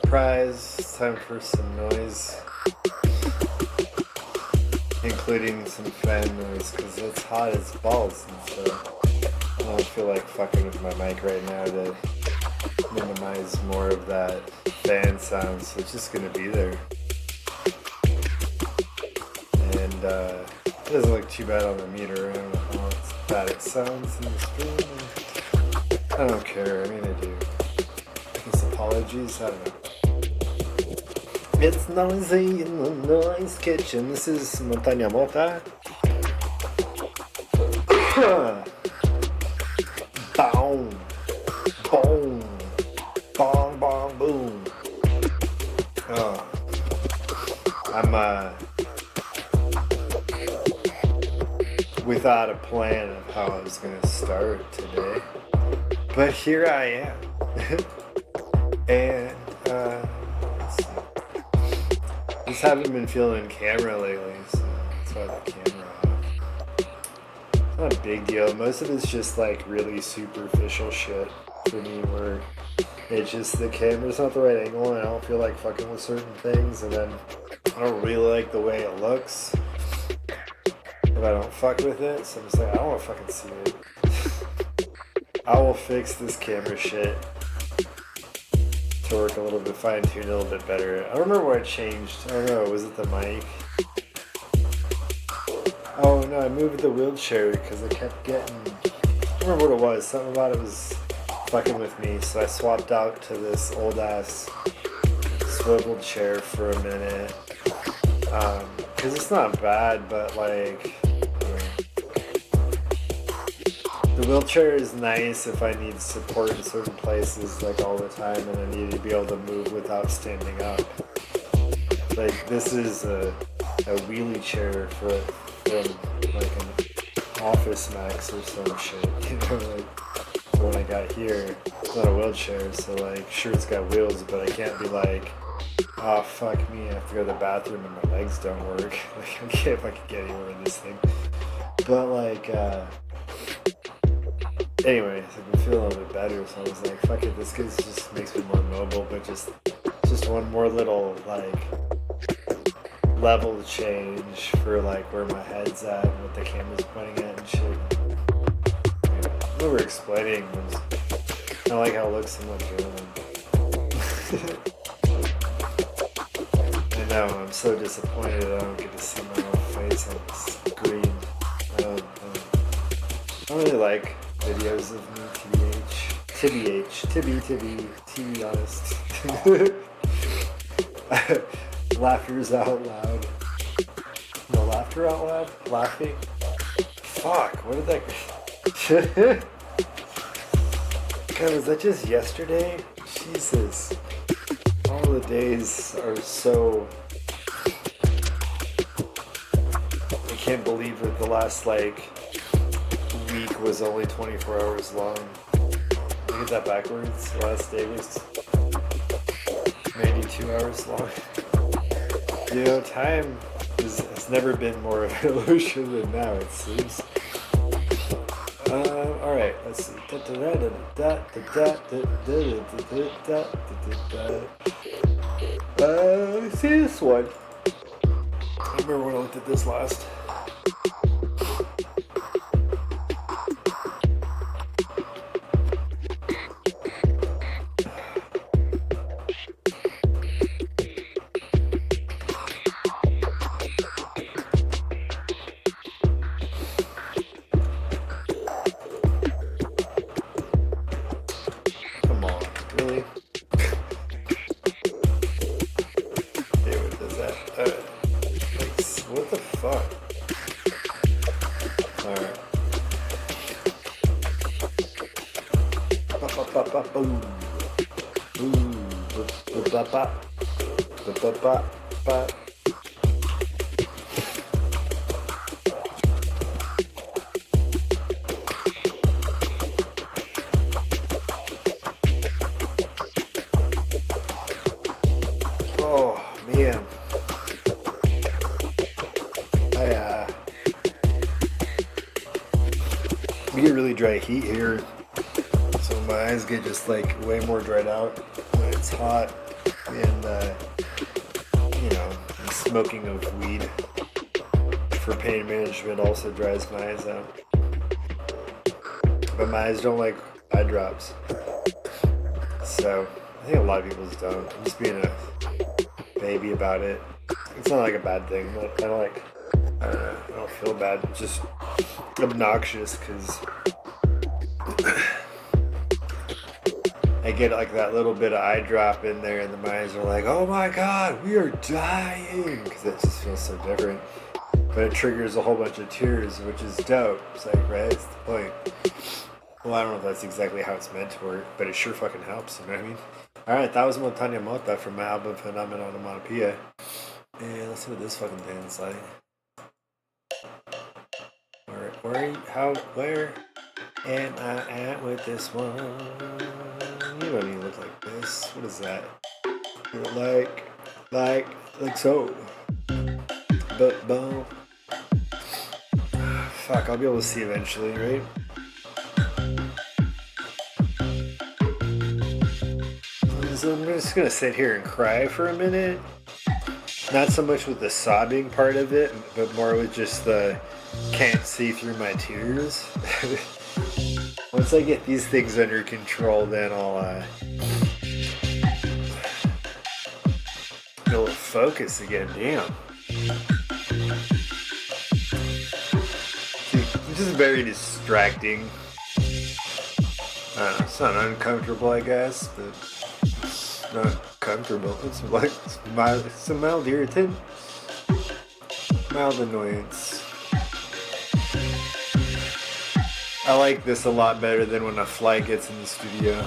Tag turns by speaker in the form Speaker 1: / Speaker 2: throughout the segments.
Speaker 1: Surprise, it's time for some noise, including some fan noise, because it's hot as balls, and so I don't feel like fucking with my mic right now to minimize more of that fan sound, so it's just gonna be there. And it doesn't look too bad on the meter. I don't know how bad it sounds in the stream. I don't care, I mean I do. I guess apologies, I don't know. It's noisy in the noise kitchen. This is Montaña Mota. Boom. Boom. Bong, bong, boom. Oh. I'm, without a plan of how I was going to start today. But here I am. And, let's see. Just haven't been feeling camera lately, so that's why the camera off. It's not a big deal. Most of it's just like really superficial shit for me where it's just the camera's not the right angle and I don't feel like fucking with certain things, and then I don't really like the way it looks if I don't fuck with it, so I'm just like, I don't want to fucking see it. I will fix this camera shit to work a little bit, fine-tuned a little bit better. I don't remember what I changed. I don't know, was it the mic? Oh no, I moved the wheelchair because I kept getting, I don't remember what it was, something about it was fucking with me, so I swapped out to this old ass swivel chair for a minute. Cause it's not bad, but like, the wheelchair is nice if I need support in certain places like all the time and I need to be able to move without standing up. Like this is a wheelie chair from like an Office Max or some shit, you know, like the one I got here. It's not a wheelchair, so like sure it's got wheels, but I can't be like, oh fuck me, I have to go to the bathroom and my legs don't work. Like I can't fucking get anywhere in this thing. But like anyway, I've been feeling a little bit better, so I was like, fuck it, this just makes me more mobile, but just one more little, like, level change for, like, where my head's at and what the camera's pointing at and shit. I remember explaining, I like how it looks in my journal. I know, I'm so disappointed I don't get to see my own face on the screen. I don't really like videos of me, to be honest. Laughter's out loud. No laughter out loud? Laughing? Fuck, what did that... God, was that just yesterday? Jesus. All the days are so... I can't believe it. The last, like... week was only 24 hours long. I get that backwards. The last day was maybe 2 hours long. You know, time has never been more of an illusion than now, it seems. Alright, let's see. See this one. I remember when I looked at this last. Ooh. Ooh. Ba-ba-ba. Ba-ba-ba. Oh, man. We get really dry heat here, so my eyes get just like way more dried out when it's hot, and you know, the smoking of weed for pain management also dries my eyes out. But my eyes don't like eye drops, so I think a lot of people just don't. I'm just being a baby about it. It's not like a bad thing, but I don't feel bad. It's just obnoxious because I get like that little bit of eye drop in there, and the eyes are like, "Oh my god, we are dying," because it just feels so different. But it triggers a whole bunch of tears, which is dope. It's like, right? It's the point. Well, I don't know if that's exactly how it's meant to work, but it sure fucking helps. You know what I mean? All right, that was Montaña Mota from my album Phenomenon Onomatopoeia. And let's see what this fucking thing is like. Where am I at with this one? You don't even look like this. What is that? You look like so. But boom. Fuck, I'll be able to see eventually, right? So I'm just gonna sit here and cry for a minute. Not so much with the sobbing part of it, but more with just the can't see through my tears. Once I get these things under control, then I'll be able to focus again. Damn. It's just very distracting. I don't know, it's not uncomfortable, I guess, but it's not comfortable. It's like it's a mild irritant, mild annoyance. I like this a lot better than when a fly gets in the studio.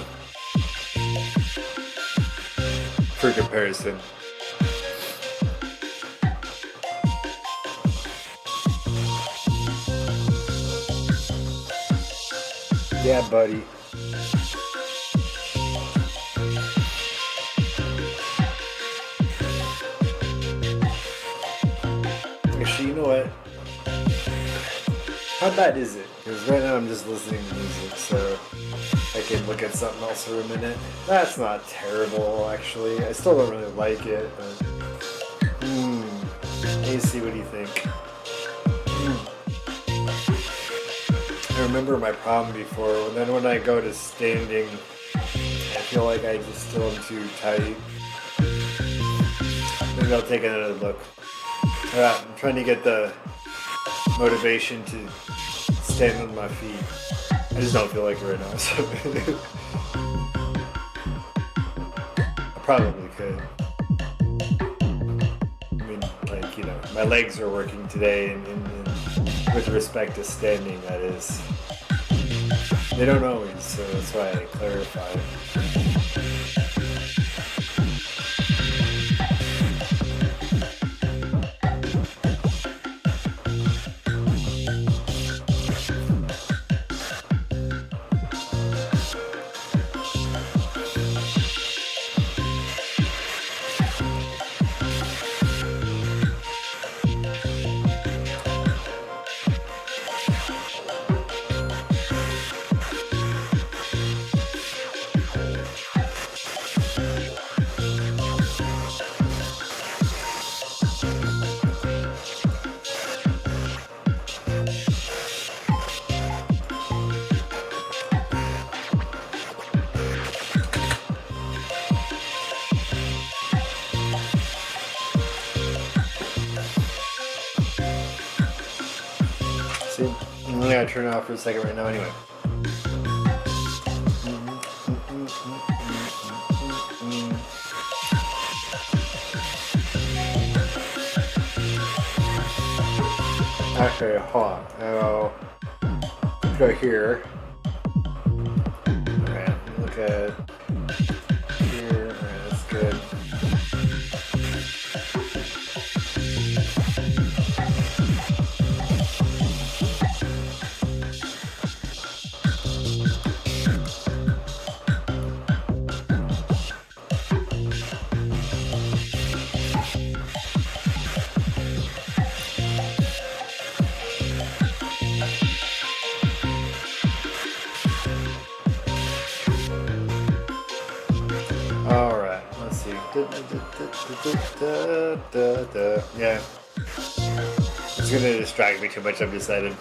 Speaker 1: For comparison. Yeah, buddy. Actually, you know what? How bad is it? Because right now I'm just listening to music, so I can look at something else for a minute. That's not terrible, actually. I still don't really like it, but... Let me see what you think. I remember my problem before, and then when I go to standing, I feel like I just still am too tight. Maybe I'll take another look. Alright, I'm trying to get the motivation to stand on my feet. I just don't feel like it right now, so I probably could. I mean, like, you know, my legs are working today, and with respect to standing, that is. They don't always, so that's why I clarify. I'm gonna turn it off for a second right now anyway. Actually, hold on. I'll go here. Alright, look at Yeah. It's gonna distract me too much, I've decided.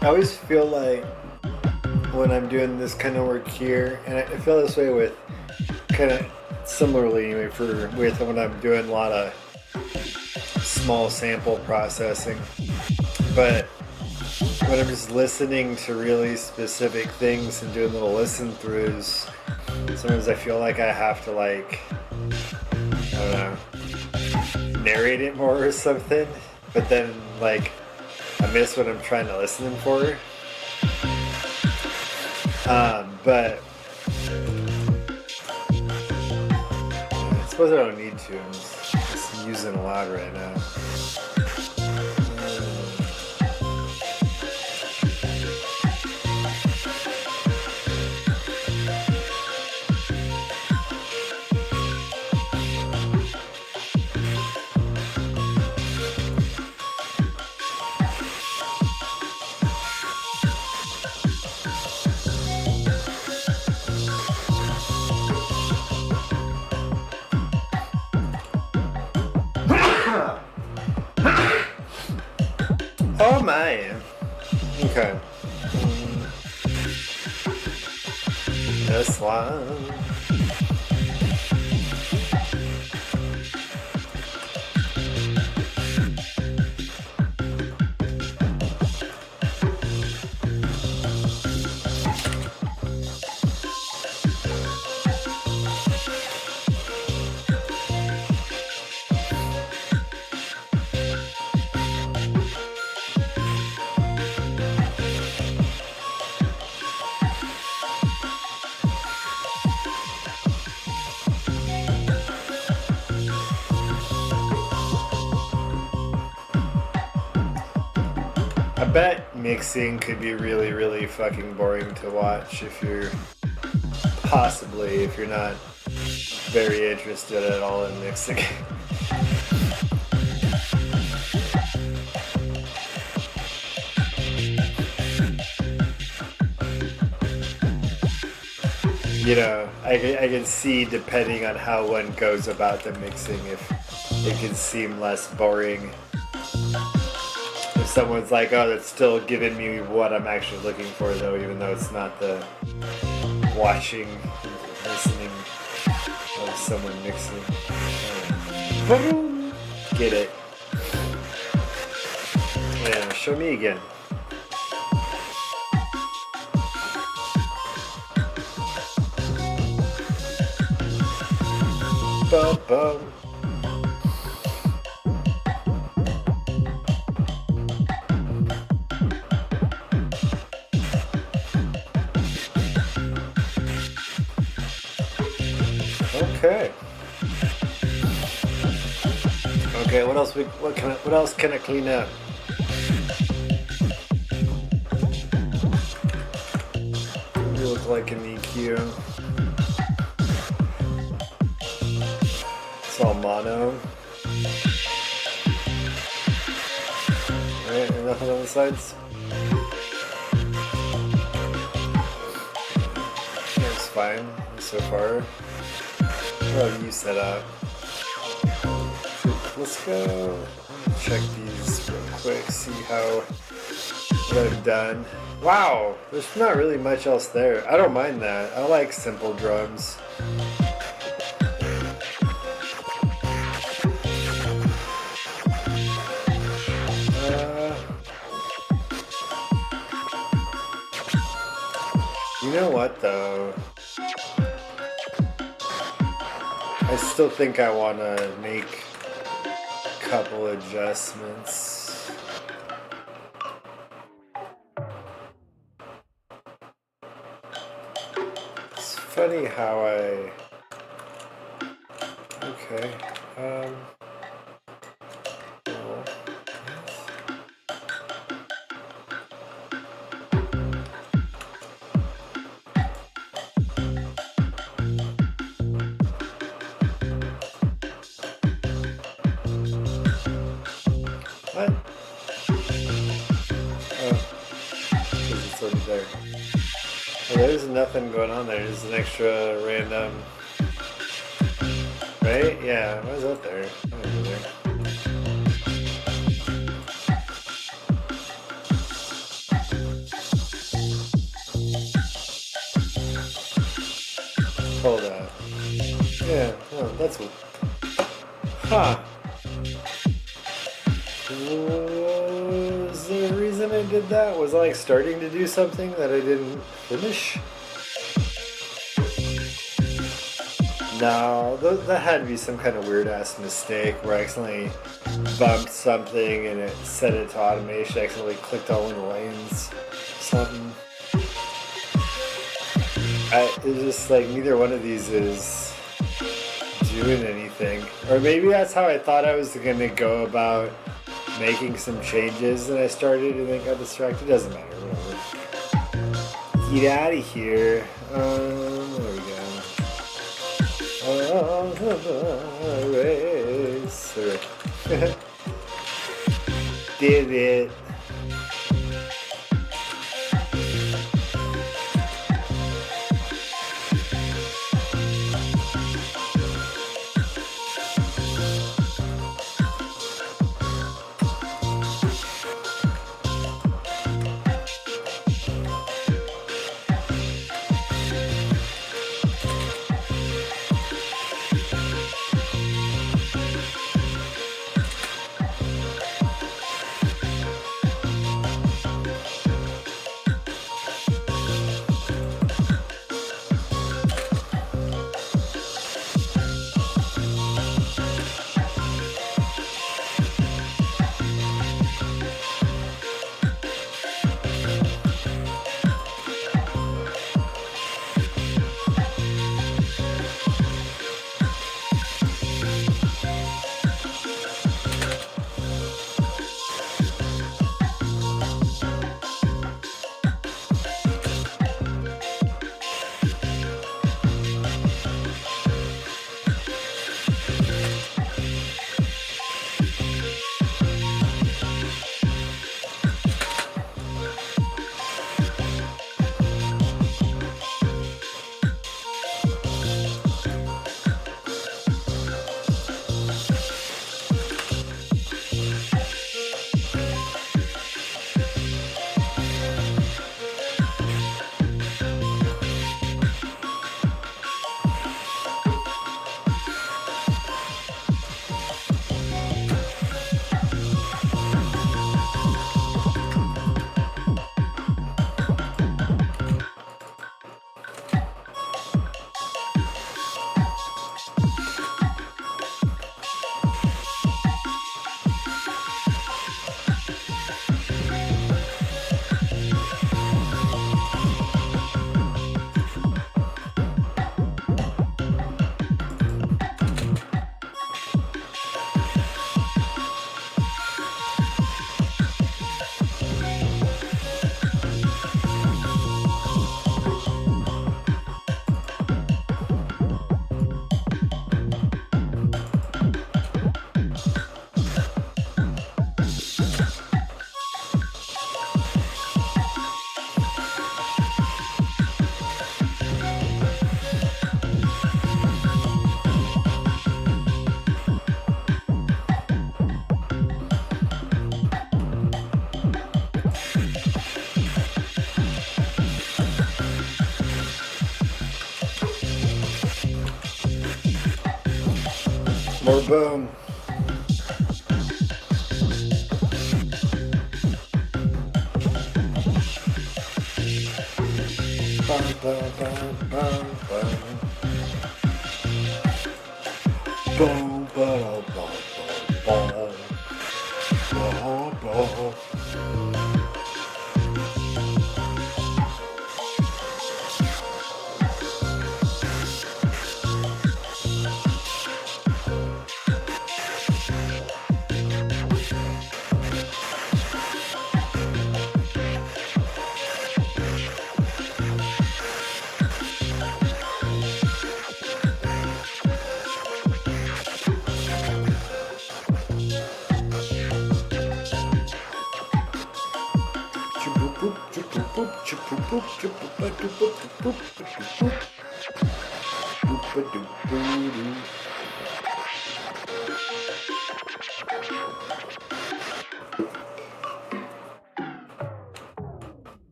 Speaker 1: I always feel like when I'm doing this kind of work here, and I feel this way with kind of similarly anyway with when I'm doing a lot of small sample processing, but when I'm just listening to really specific things and doing little listen throughs, sometimes I feel like I have to like, I don't know, narrate it more or something, but then like I miss what I'm trying to listen for. But I suppose I don't need to. I'm just using a lot right now. Oh my. Okay. This one. I bet mixing could be really, really fucking boring to watch if you're not very interested at all in mixing. You know, I can see depending on how one goes about the mixing if it can seem less boring. If someone's like, oh, that's still giving me what I'm actually looking for though, even though it's not the watching, listening of someone mixing. Get it. Yeah, show me again. Bum, bum. Okay. Okay, what else can I clean up? You look like an EQ. It's all mono. Alright, and nothing on the sides? That's fine so far. What you set up? Let's go check these real quick, see what I've done. Wow, there's not really much else there. I don't mind that. I like simple drums. You know what though? I still think I want to make a couple adjustments. It's funny how Okay. Well, what? Oh, because it's already there. Well, there's nothing going on there. There's an extra random. Right? Yeah. Why is that there? I don't know there. Hold up. Yeah. Oh, that's what. Huh. Was there a reason I did that? Was I like starting to do something that I didn't finish? No, that had to be some kind of weird ass mistake where I accidentally bumped something and it set it to automation. I accidentally clicked on one of the lanes. Something. It's just like neither one of these is doing anything. Or maybe that's how I thought I was gonna go about making some changes and I started and then got distracted. Doesn't matter, whatever. Get out of here. There we go. Racer. Did it. More boom. Bum, bum, bum, bum, bum. Boom, bum, bum, bum, bum. Bum, bum.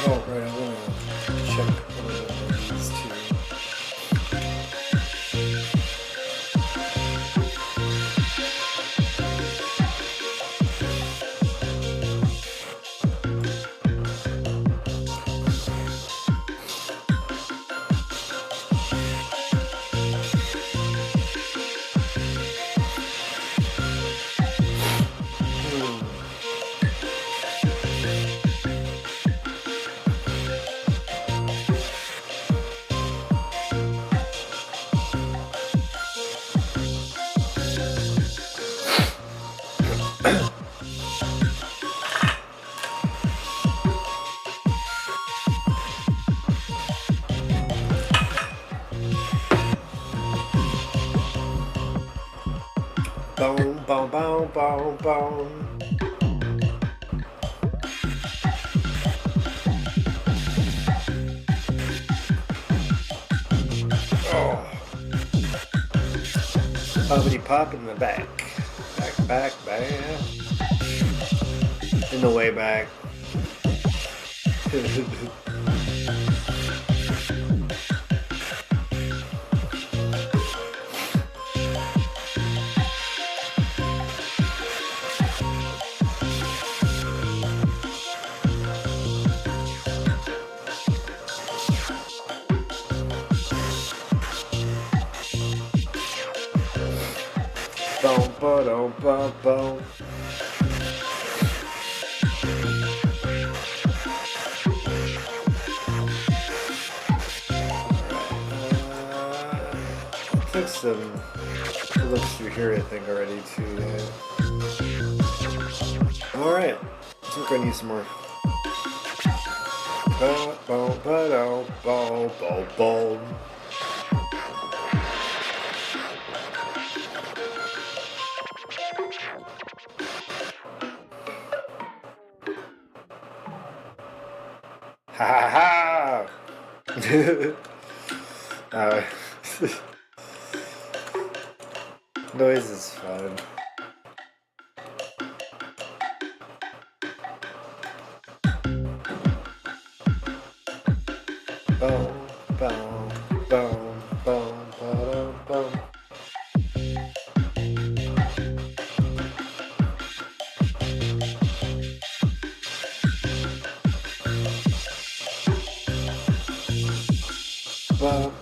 Speaker 1: Oh, right, I want to check one of these two. Boom, boom, boom, boom, boom. Oh. Bobbity pop in the back. Back. In the way back. Boom, boom, boom, boom. Took some looks through here, I think, already too. Alright, I think we're gonna use some more. Boom. Ha ha ha! Noise is fun. Boom, boom, boom, boom, boom, boom. Ba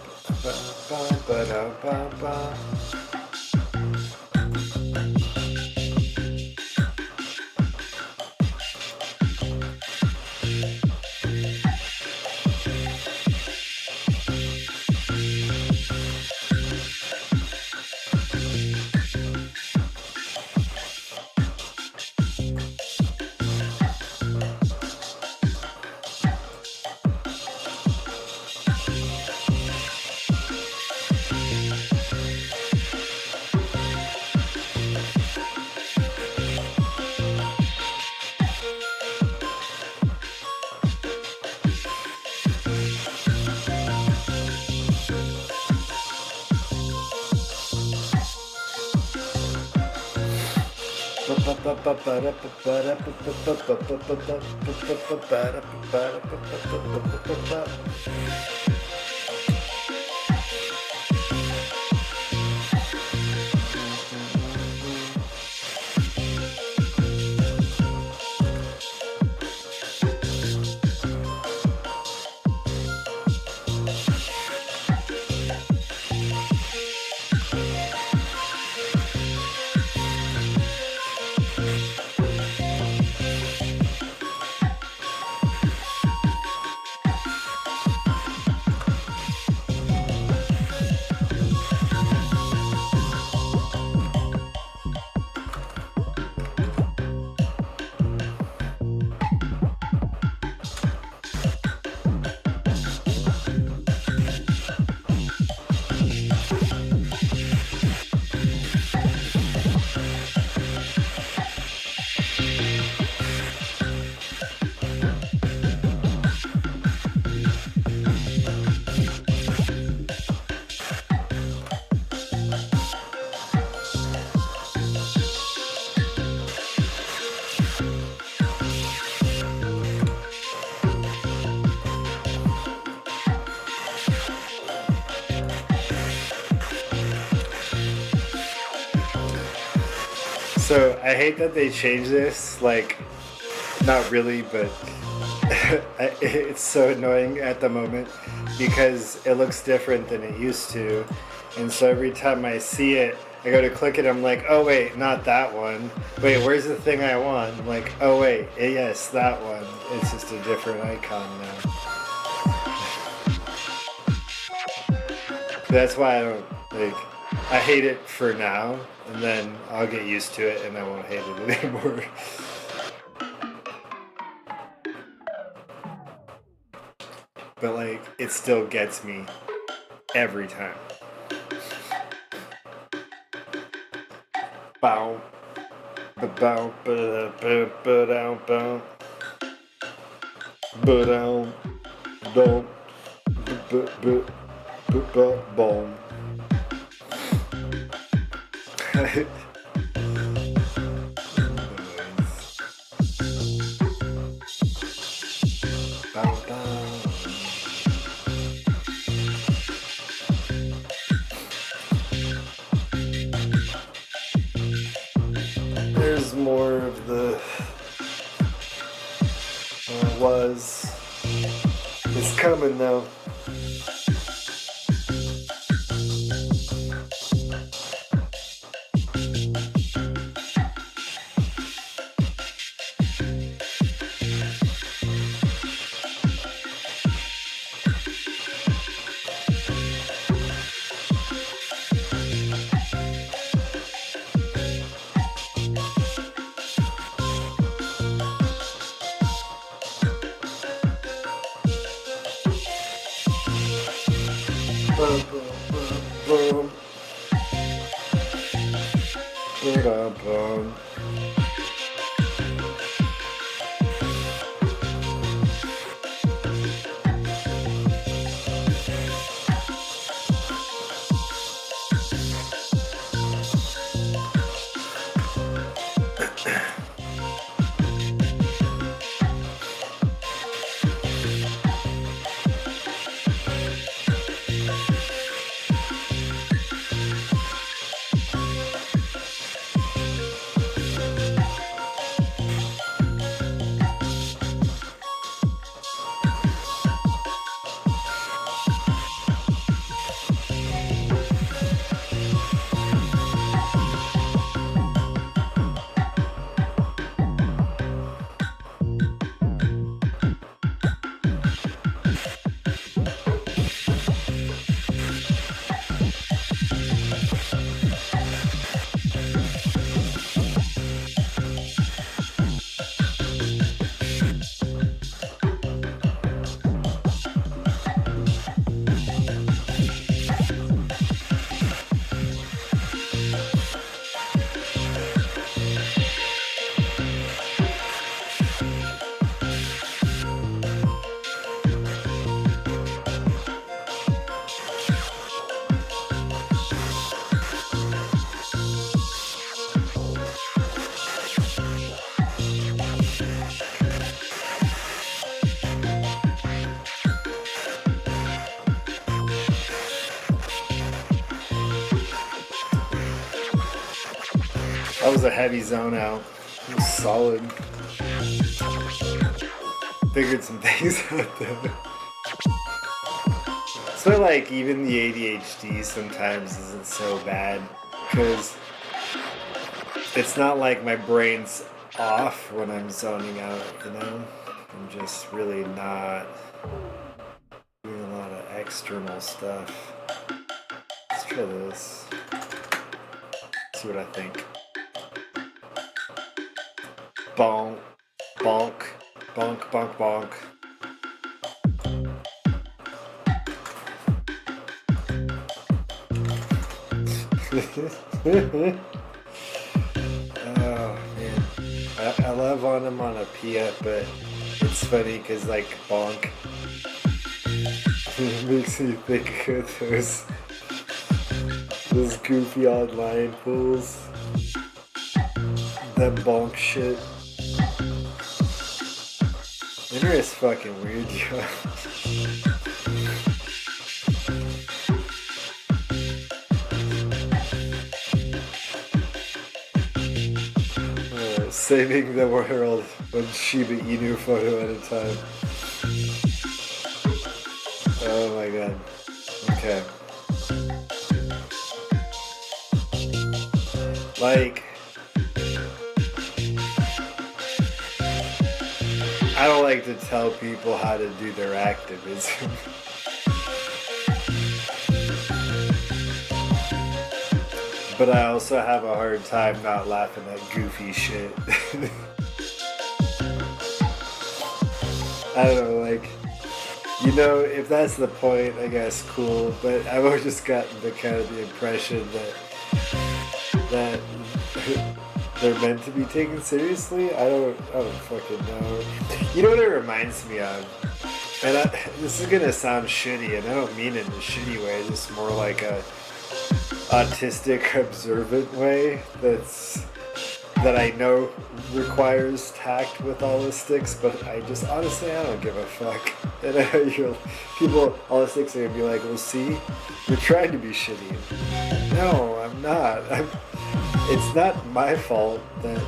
Speaker 1: ba ba ba da ba ba. So I hate that they changed this, like, not really, but it's so annoying at the moment because it looks different than it used to. And so every time I see it, I go to click it, I'm like, oh wait, not that one. Wait, where's the thing I want? I'm like, oh wait, yes, that one. It's just a different icon now. That's why I don't, like, I hate it for now, and then I'll get used to it and I won't hate it anymore. But like, it still gets me every time. Bow, ba-bow, ba-da-ba-ba-dow, bow, ba-dow, dow, ba-ba-ba-ba-bow. There's more of the was. It's coming though. Boom, boom, boom, boom. That was a heavy zone out. It was solid. Figured some things out though. So like even the ADHD sometimes isn't so bad because it's not like my brain's off when I'm zoning out, you know? I'm just really not doing a lot of external stuff. Let's try this. See what I think. Bonk, bonk, bonk, bonk, bonk. Oh man, I love on him on a Pia, but it's funny because like bonk makes me think of those goofy online pools. That bonk shit. Interest fucking weird, yo. Saving the world one Shiba Inu photo at a time. Oh my god. Okay. Like, I don't like to tell people how to do their activism. But I also have a hard time not laughing at goofy shit. I don't know, like, you know, if that's the point, I guess cool. But I've always just gotten the kind of the impression that they're meant to be taken seriously. I don't fucking know. You know what it reminds me of? And this is gonna sound shitty, and I don't mean it in a shitty way. It's just more like a autistic, observant way that I know requires tact with holistics, but I just honestly I don't give a fuck. And I know people holistics are gonna be like, well, see, you're trying to be shitty. No, I'm not. It's not my fault that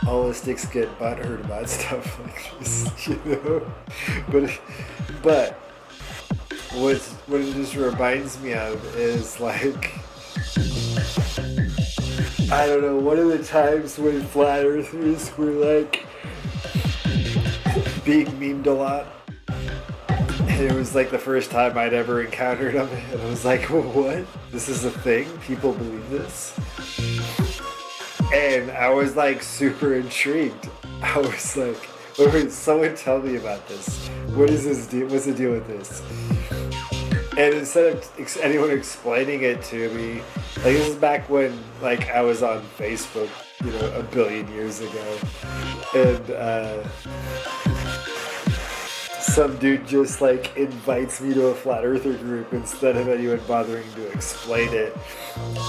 Speaker 1: holistics get butthurt about stuff like this, you know. But what it just reminds me of is like, I don't know, one of the times when flat earthers were like being memed a lot, and it was like the first time I'd ever encountered them, and I was like, well, what? This is a thing? People believe this? And I was like super intrigued. I was like, wait, someone tell me about this. What is this deal? What's the deal with this? And instead of anyone explaining it to me, like this is back when like I was on Facebook, you know, a billion years ago, and some dude just like invites me to a flat earther group instead of anyone bothering to explain it.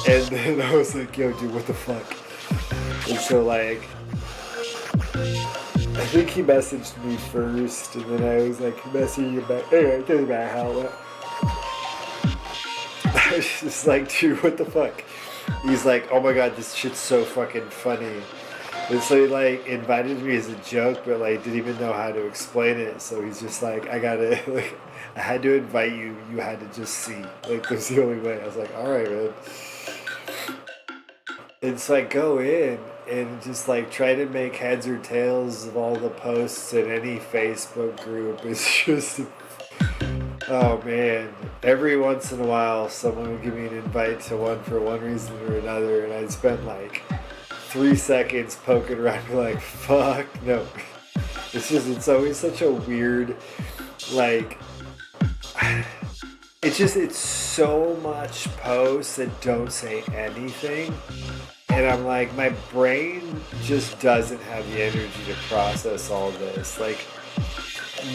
Speaker 1: And then I was like, yo, dude, what the fuck? And so like, I think he messaged me first, and then I was like messaging him back. Anyway, it doesn't matter how. I was just like, dude, what the fuck? He's like, oh my god, this shit's so fucking funny. And so he like invited me as a joke, but like didn't even know how to explain it. So he's just like, I had to invite you. You had to just see. Like that's the only way. I was like, all right, man. And so I go in and just like try to make heads or tails of all the posts in any Facebook group. It's just, oh man, every once in a while someone would give me an invite to one for one reason or another, and I'd spend like 3 seconds poking around like, fuck no. It's always such a weird, like, it's so much posts that don't say anything. And I'm like, my brain just doesn't have the energy to process all this. Like,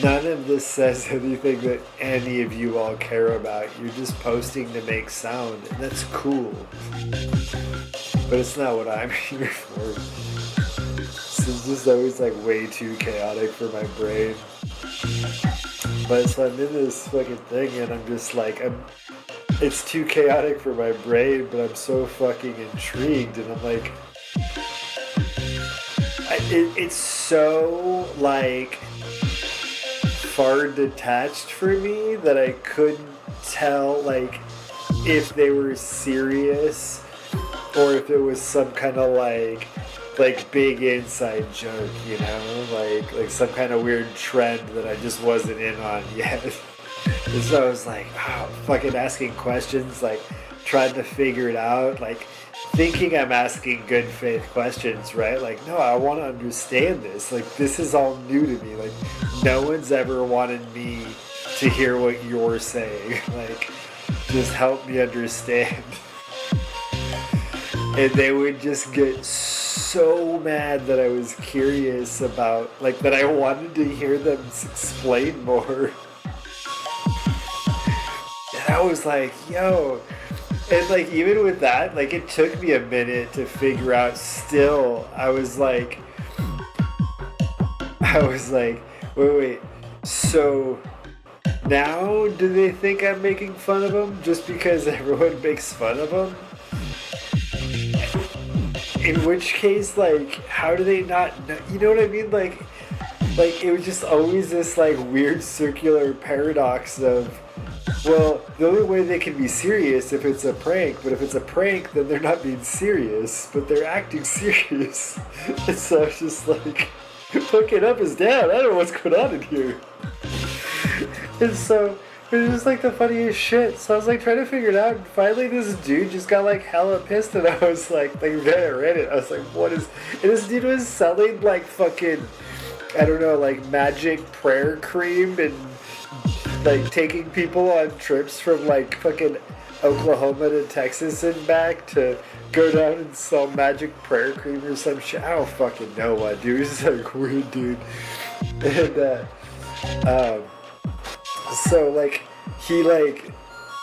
Speaker 1: none of this says anything that any of you all care about. You're just posting to make sound, and that's cool. But it's not what I'm here for. So it's just always like way too chaotic for my brain. But so I'm in this fucking thing, and I'm just like, it's too chaotic for my brain, but I'm so fucking intrigued, and I'm like, it's so like far detached for me that I couldn't tell like if they were serious or if it was some kind of like big inside joke, you know, like some kind of weird trend that I just wasn't in on yet. And so I was like, oh, fucking asking questions, like trying to figure it out, like thinking I'm asking good faith questions, right? Like, no, I want to understand this. Like, this is all new to me. Like, no one's ever wanted me to hear what you're saying. Like, just help me understand. And they would just get so mad that I was curious about, like, that I wanted to hear them explain more. And I was like, yo. And like, even with that, like, it took me a minute to figure out still. I was like, wait. So now do they think I'm making fun of them just because everyone makes fun of them? In which case, like, how do they not know? You know what I mean? Like it was just always this like weird circular paradox of, well, the only way they can be serious if it's a prank, but if it's a prank, then they're not being serious, but they're acting serious. And so I was just like, fucking up is down. I don't know what's going on in here. And so it was just like the funniest shit. So I was like trying to figure it out, and finally this dude just got like hella pissed, and I was like then I read it. I was like, what is? And this dude was selling like fucking, I don't know, like magic prayer cream and like taking people on trips from like fucking Oklahoma to Texas and back to go down and sell magic prayer cream or some shit. I don't fucking know what, dude. He's like weird dude. And so like he like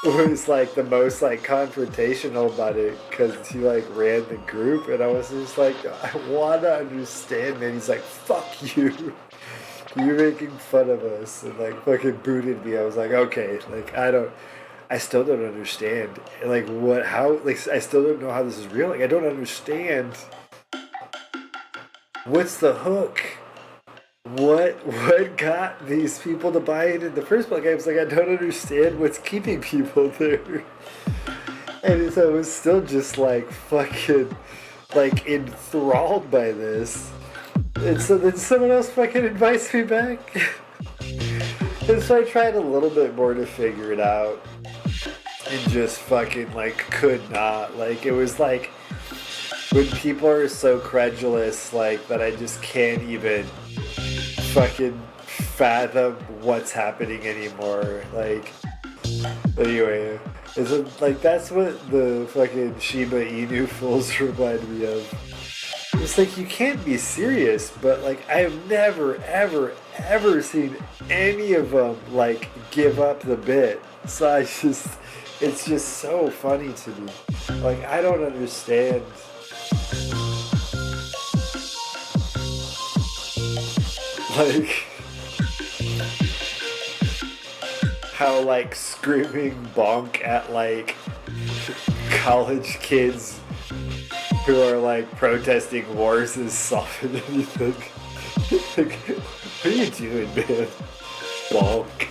Speaker 1: was like the most like confrontational about it because he like ran the group, and I was just like, I wanna understand, man. He's like, fuck you. You're making fun of us, and like fucking booted me. I was like, okay, like I still don't understand. Like how, like I still don't know how this is real. Like I don't understand. What's the hook? What got these people to buy it in the first place? Like, I was like, I don't understand what's keeping people there. And so I was still just like fucking like enthralled by this. And so then someone else fucking invites me back. And so I tried a little bit more to figure it out. And just fucking like could not. Like it was like when people are so credulous like that I just can't even fucking fathom what's happening anymore. Like anyway, is it like that's what the fucking Shiba Inu fools remind me of. It's like you can't be serious, but like I've never ever seen any of them like give up the bit. So it's just so funny to me. Like I don't understand. Like how like screaming bonk at like college kids who are like protesting wars is solving anything. Like, what are you doing, man? Bonk.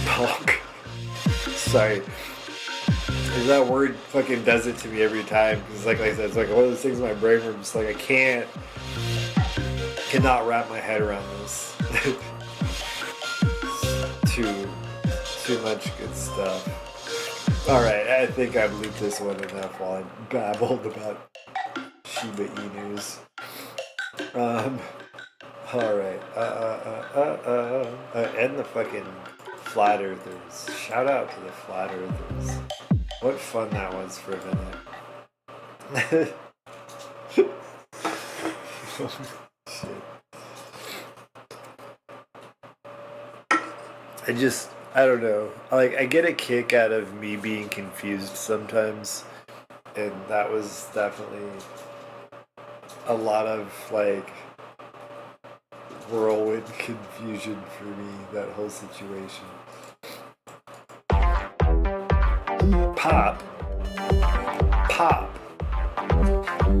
Speaker 1: Bonk. Sorry. That word fucking does it to me every time. Because like I said, it's like one of those things in my brain where I'm just like, I cannot wrap my head around this. Too much good stuff. Alright, I think I've looped this one enough while I babbled about Shiba Inus. Alright. And the fucking flat earthers. Shout out to the flat earthers. What fun that was for a minute. Shit. I don't know. Like, I get a kick out of me being confused sometimes. And that was definitely a lot of, like, whirlwind confusion for me, that whole situation. Pop. Pop.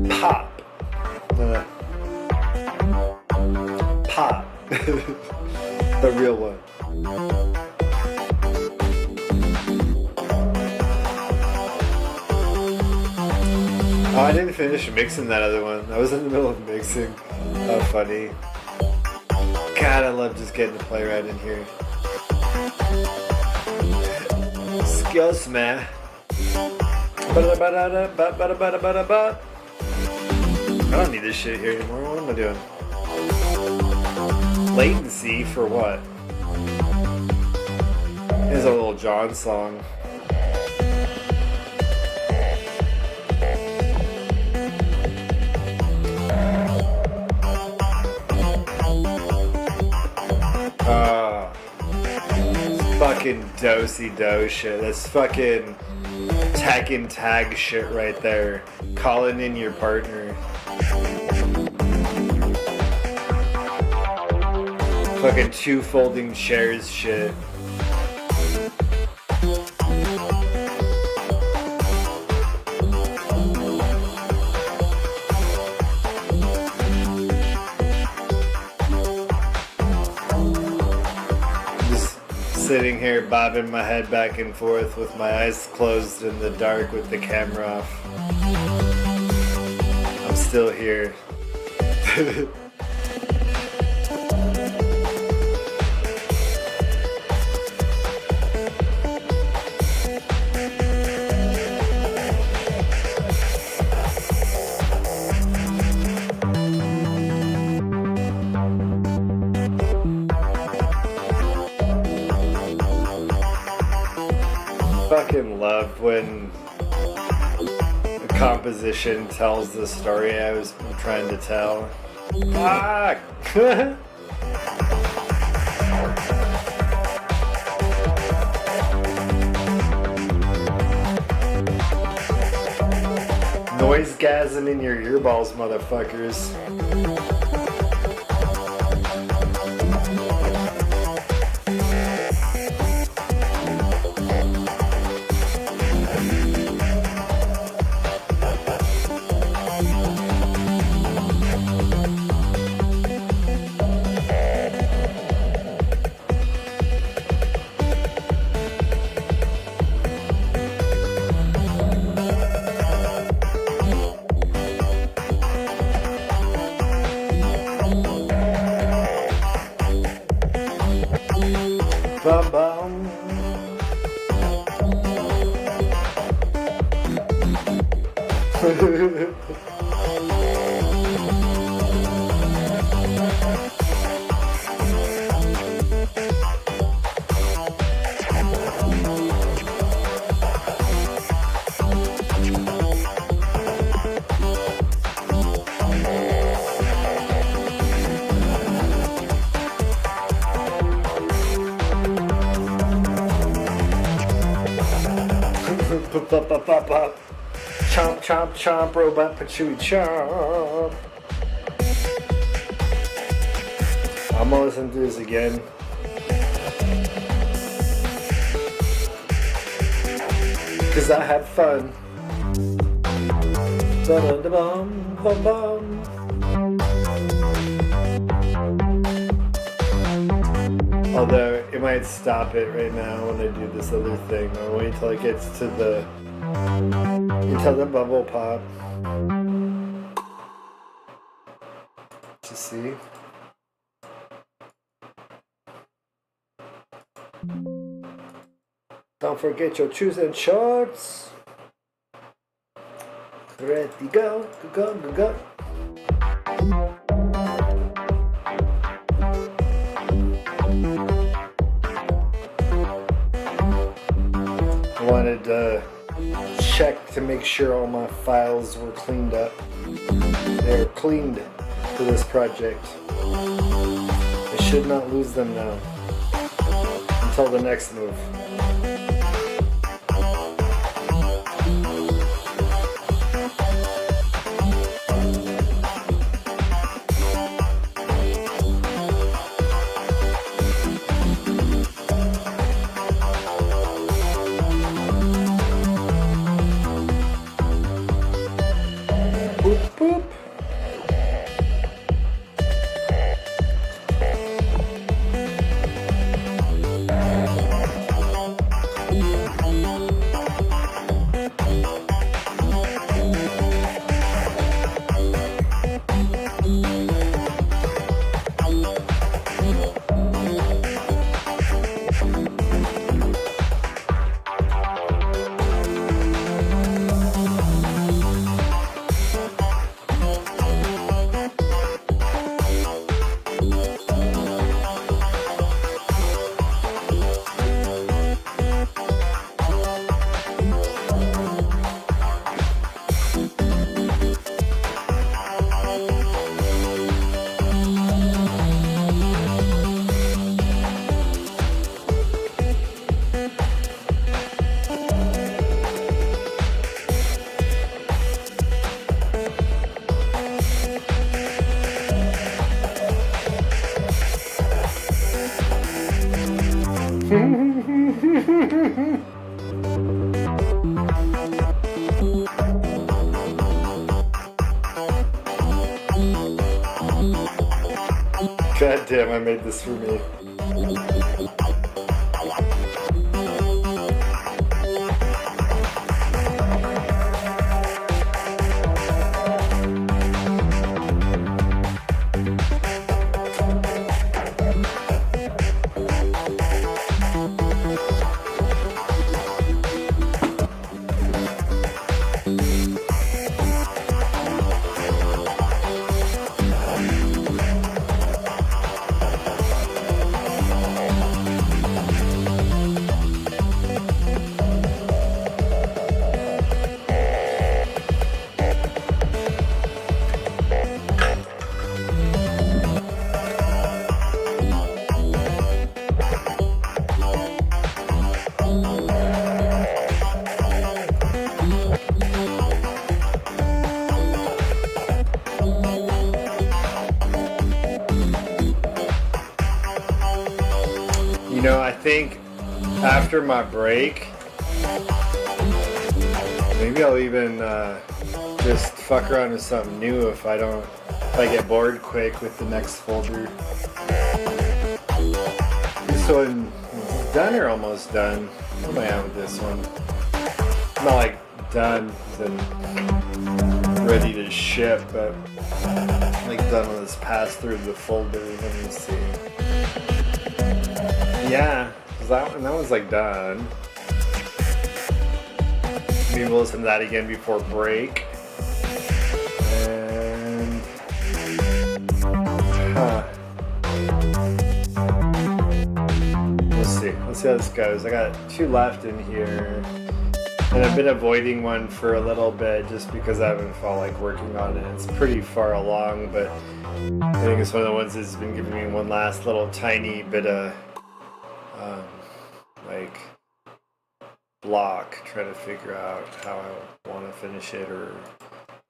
Speaker 1: Pop. Pop. The real one. Oh, I didn't finish mixing that other one. I was in the middle of mixing. How funny. God, I love just getting to play right in here. Excuse me. I don't need this shit here anymore. What am I doing? Latency for what? Here's a little John song. Fucking do-si-do shit. That's fucking tack and tag shit right there. Calling in your partner. Fucking two folding chairs shit. Sitting here bobbing my head back and forth with my eyes closed in the dark with the camera off. I'm still here. Fucking love when a composition tells the story I was trying to tell. Fuck! Noise-gasm in your earballs, motherfuckers. Bum bum. Chomp, chomp, chomp, robot patchouli chomp. I'm gonna listen to this again. Cause I had fun. Although it might stop it right now when I do this other thing. I'll wait till it gets to the bubble pop. To see. Don't forget your shoes and shorts. Ready, go, go, go, go. I wanted to check to make sure all my files were cleaned up. They're cleaned for this project. I should not lose them now until the next move. God damn, I made this for me. You know, I think after my break, maybe I'll even just fuck around with something new if I get bored quick with the next folder. This one is done or almost done. Where am I at with this one? I'm not like done and ready to ship, but like done with this pass through the folder. Let me see. Yeah, that one's like done. Maybe we'll listen to that again before break. And let's see how this goes. I got 2 left in here, and I've been avoiding one for a little bit just because I haven't felt like working on it. It's pretty far along, but I think it's one of the ones that's been giving me one last little tiny bit of like block, trying to figure out how I want to finish it or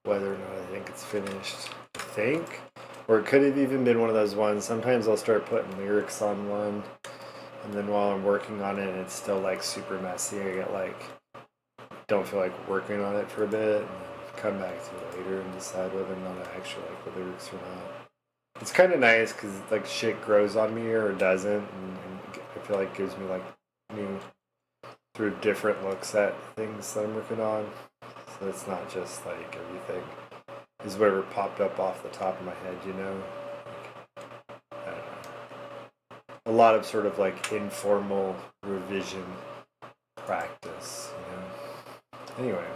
Speaker 1: whether or not I think it's finished. I think, or it could have even been one of those ones. Sometimes I'll start putting lyrics on one, and then while I'm working on it, it's still like super messy. I get like don't feel like working on it for a bit, and then come back to it later and decide whether or not I actually like the lyrics or not. It's kind of nice because like shit grows on me or doesn't, and I feel like it gives me like new through different looks at things that I'm working on. So it's not just like everything is whatever popped up off the top of my head, you know? I don't know. A lot of sort of like informal revision practice, you know? Anyway,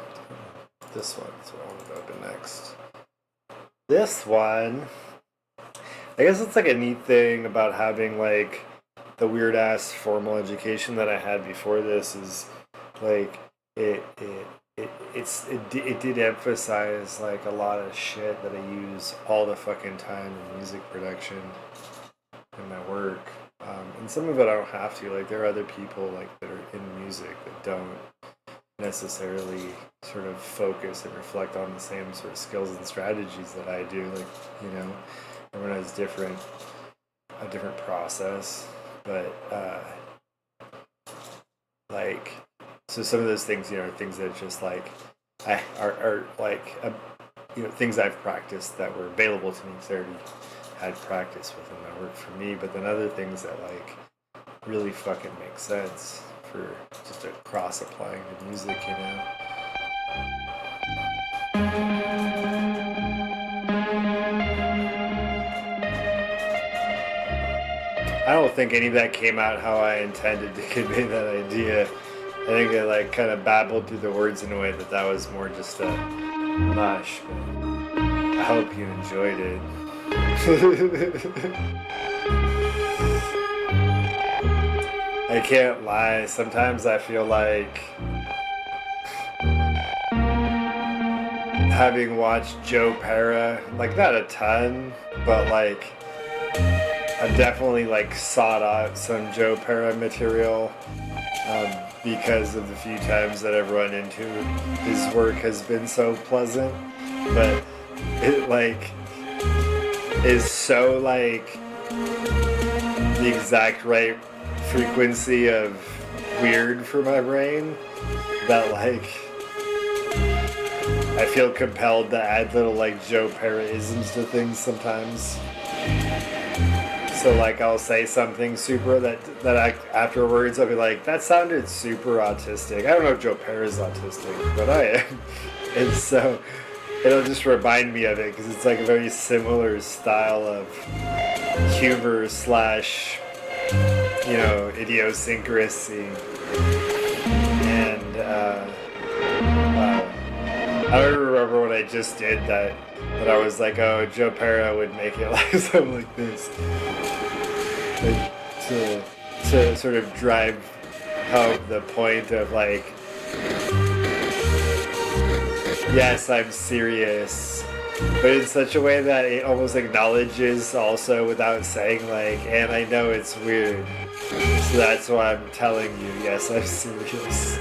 Speaker 1: this one's what I want to open next. This one, I guess it's like a neat thing about having like the weird ass formal education that I had before this is like it did emphasize like a lot of shit that I use all the fucking time in music production in my work, and some of it I don't have to. Like there are other people like that are in music that don't necessarily sort of focus and reflect on the same sort of skills and strategies that I do. Like, you know, everyone has a different process. But like, so some of those things, you know, are things that just like are like you know, things I've practiced that were available to me because I already had practice within my work for me. But then other things that like really fucking make sense for just a cross applying to music, you know. I don't think any of that came out how I intended to convey that idea. I think I like kind of babbled through the words in a way that was more just a mush. But I hope you enjoyed it. I can't lie. Sometimes I feel like having watched Joe Pera, like not a ton, but like I've definitely like sought out some Joe Pera material because of the few times that I've run into his work has been so pleasant, but it like is so like the exact right frequency of weird for my brain that like I feel compelled to add little like Joe Pera-isms to things sometimes. So like I'll say something super that I afterwards I'll be like, that sounded super autistic. I don't know if Joe Pera's autistic, but I am. And so it'll just remind me of it because it's like a very similar style of humor slash, you know, idiosyncrasy. And I don't remember what I just did that I was like, oh, Joe Pera would make it like something like this. Like, to sort of drive home the point of like, yes, I'm serious, but in such a way that it almost acknowledges also without saying like, and I know it's weird, so that's why I'm telling you, yes, I'm serious.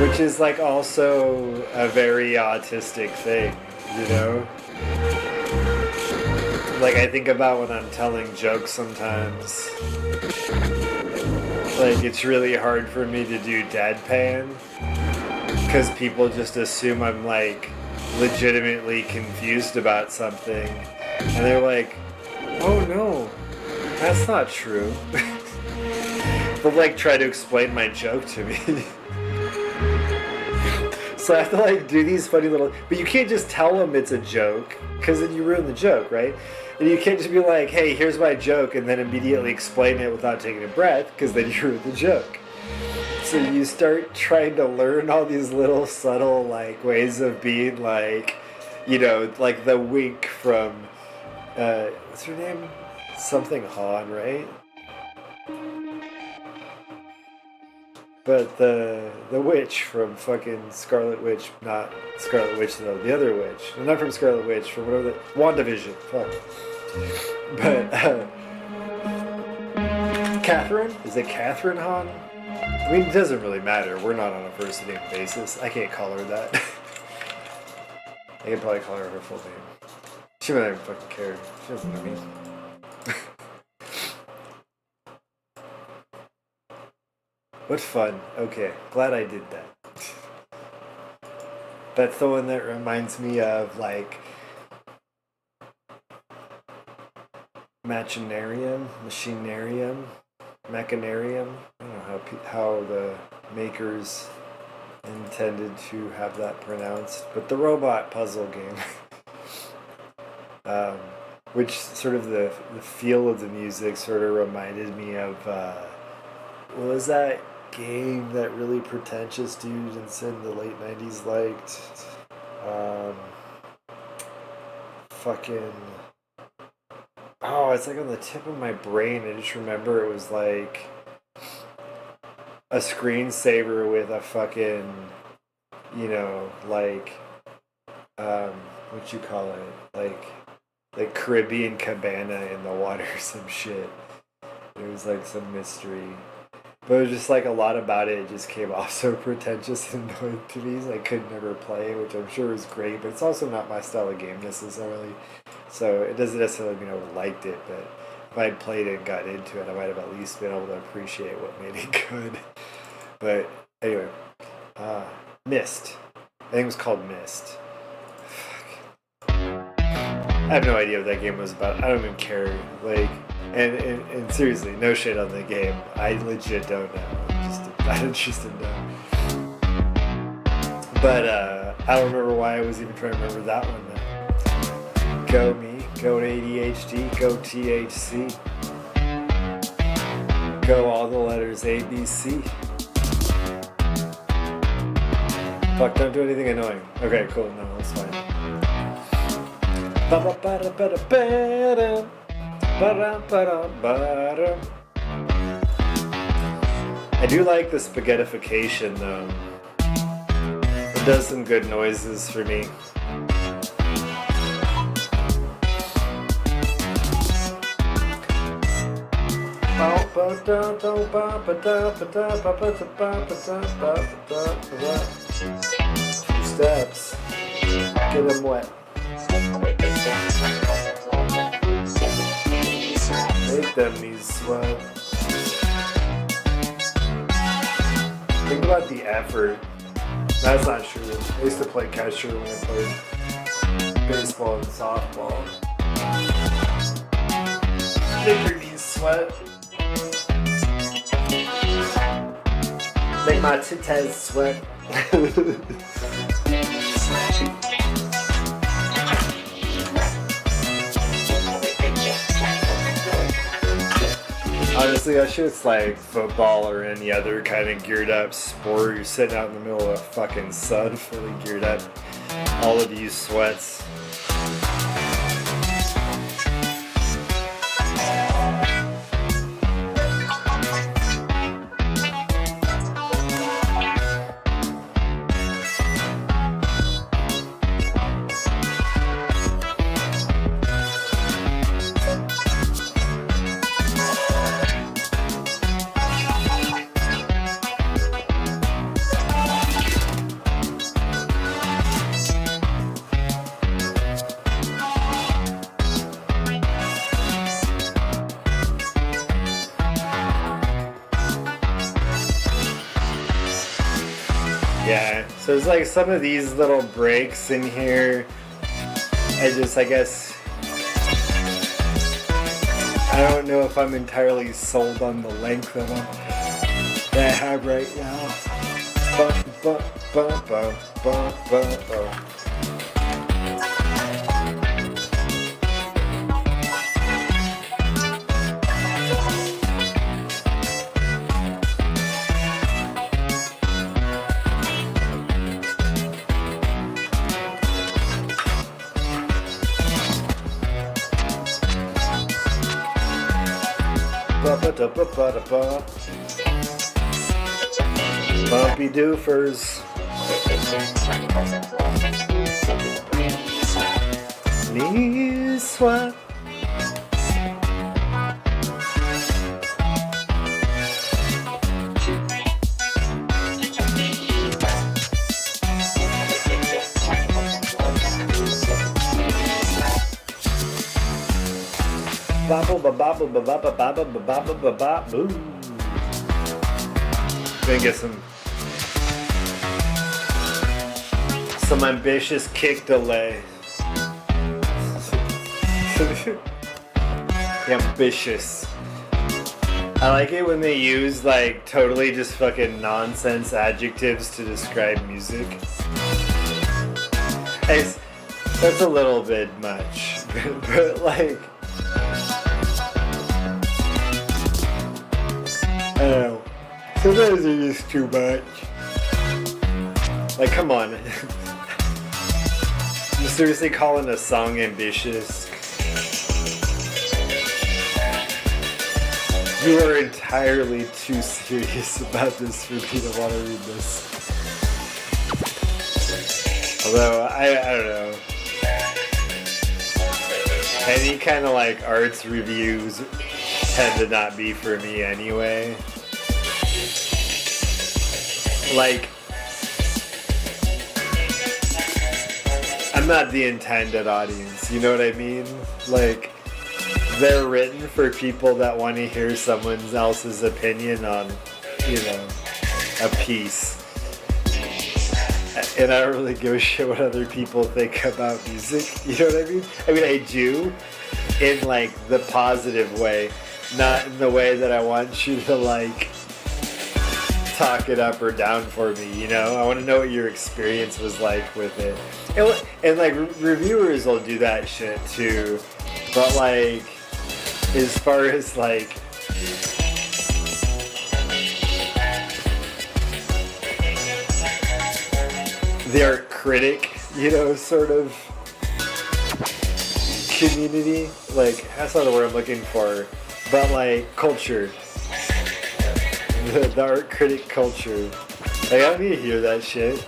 Speaker 1: Which is like also a very autistic thing, you know? Like I think about when I'm telling jokes sometimes, like it's really hard for me to do deadpan because people just assume I'm like legitimately confused about something and they're like, oh no, that's not true. But like try to explain my joke to me. So I have to like do these funny little, but you can't just tell them it's a joke because then you ruin the joke, right? And you can't just be like, hey, here's my joke and then immediately explain it without taking a breath because then you ruin the joke. So you start trying to learn all these little subtle like ways of being like, you know, like the wink from, what's her name? Something Han, right? But the witch from fucking Scarlet Witch, not Scarlet Witch though, the other witch. Well, not from Scarlet Witch, from whatever the WandaVision. Fuck. But Catherine? Is it Catherine Hahn? I mean, it doesn't really matter. We're not on a first name basis. I can't call her that. I can probably call her her full name. She might not even fucking care. She doesn't know me. What fun. Okay, glad I did that. That's the one that reminds me of, like, Machinarium, Machinarium, Machinarium. I don't know how the makers intended to have that pronounced, but the robot puzzle game. Which sort of the feel of the music sort of reminded me of, what was that game that really pretentious dude in the late 90s liked? Fucking... Oh, it's like on the tip of my brain. I just remember it was like a screensaver with a fucking, you know, like, what you call it? Like Caribbean cabana in the water or some shit. It was like some mystery. But it was just like a lot about it just came off so pretentious and annoying to me, so I could never play, which I'm sure was great, but it's also not my style of game necessarily. So it doesn't necessarily mean I would liked it, but if I'd played it and got into it, I might have at least been able to appreciate what made it good. But anyway, Myst. I think it was called Myst. Fuck. I have no idea what that game was about. I don't even care. Like, and seriously, no shit on the game. I legit don't know. I'm just not interested in know. But I don't remember why I was even trying to remember that one now. Go me, go to ADHD, go THC. Go all the letters A, B, C. Fuck, don't do anything annoying. Okay, cool, no, that's fine. I do like the spaghettification though. It does some good noises for me. Two steps. Get them wet. Make them knees swell. Think about the effort. That's not true. I used to play catcher when I played baseball and softball. Make your knees sweat. Make my titties sweat. Honestly, that shit's like football or any other kind of geared up sport. You're sitting out in the middle of a fucking sun, fully geared up. All of you sweats. Yeah, so there's like some of these little breaks in here. I guess, I don't know if I'm entirely sold on the length of them that I have right now. Bumpy doofers. Knees sweat. Gonna get some ambitious kick delay. Ambitious. I like it when they use like totally just fucking nonsense adjectives to describe music. That's a little bit much, but like, I don't know. Sometimes they're just too much. Like, come on. I'm seriously calling a song ambitious. You are entirely too serious about this for me to want to read this. Although, I don't know. Any kind of like arts reviews tend to not be for me anyway. Like, I'm not the intended audience, you know what I mean? Like, they're written for people that want to hear someone else's opinion on, you know, a piece. And I don't really give a shit what other people think about music, you know what I mean? I mean, I do, in like the positive way, not in the way that I want you to like talk it up or down for me, you know? I want to know what your experience was like with it. And like, reviewers will do that shit too. But like, as far as like, their critic, you know, sort of community, like, that's not the word I'm looking for, but like, culture. The art critic culture. Like, I don't need to hear that shit.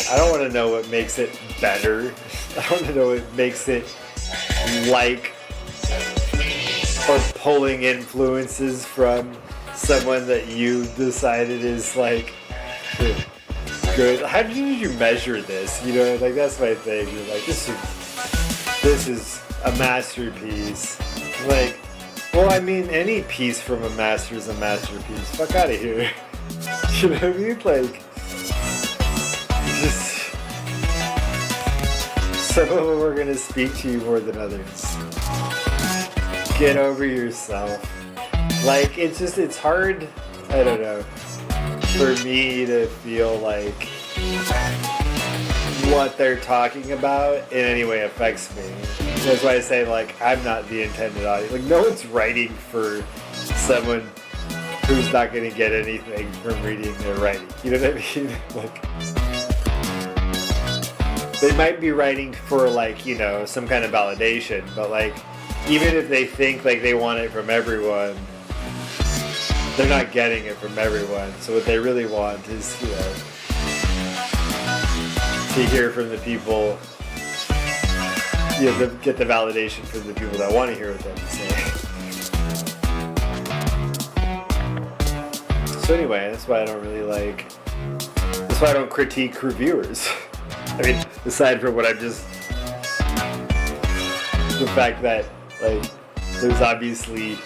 Speaker 1: I don't want to know what makes it better. I don't want to know what makes it like or pulling influences from someone that you decided is like good. How did you measure this? You know, like, that's my thing. You're like, this is a masterpiece. Like, well, I mean, any piece from a master is a masterpiece. Fuck out of here. You know what I mean? Like, just some of them are gonna speak to you more than others. Get over yourself. Like, it's hard, I don't know, for me to feel like what they're talking about in any way affects me. That's why I say, like, I'm not the intended audience. Like, no one's writing for someone who's not going to get anything from reading their writing. You know what I mean? Like, they might be writing for, like, you know, some kind of validation, but, like, even if they think, like, they want it from everyone, they're not getting it from everyone. So what they really want is, you know, to hear from the people, you know, get the validation from the people that want to hear what they have to say. So anyway, that's why I don't really like, that's why I don't critique reviewers. I mean, aside from what I've just, the fact that, like, there's obviously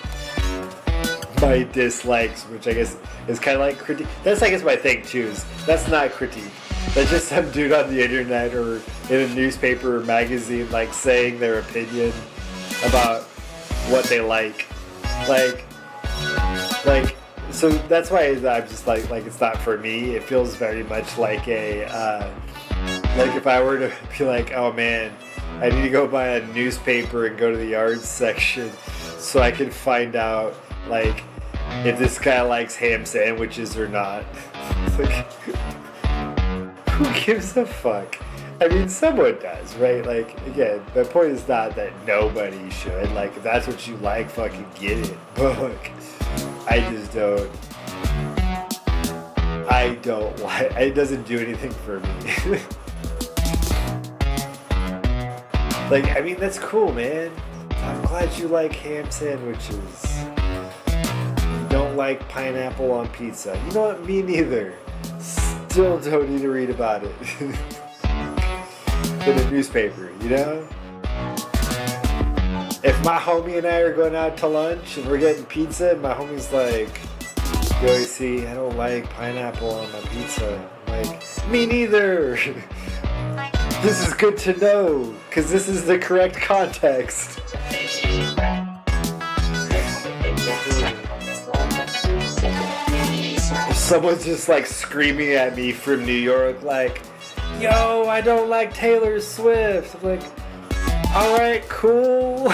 Speaker 1: my dislikes, which I guess is kind of like critique. That's, I guess, my thing too, is that's not critique. That's just some dude on the internet or in a newspaper or magazine, like, saying their opinion about what they like. So that's why I'm just like it's not for me. It feels very much like a, like if I were to be like, oh man, I need to go buy a newspaper and go to the arts section so I can find out, like, if this guy likes ham sandwiches or not. It's like, who gives a fuck? I mean, someone does, right? Like, again, the point is not that nobody should. Like, if that's what you like, fucking get it. But look, I just don't. I don't like. It doesn't do anything for me. Like, I mean, that's cool, man. I'm glad you like ham sandwiches. You don't like pineapple on pizza. You know what? Me neither. Still don't need to read about it in a newspaper, you know? If my homie and I are going out to lunch and we're getting pizza and my homie's like, yo, see, I don't like pineapple on my pizza. I'm like, me neither. This is good to know, because this is the correct context. If someone's just like screaming at me from New York, like, yo, I don't like Taylor Swift. I'm like, alright, cool.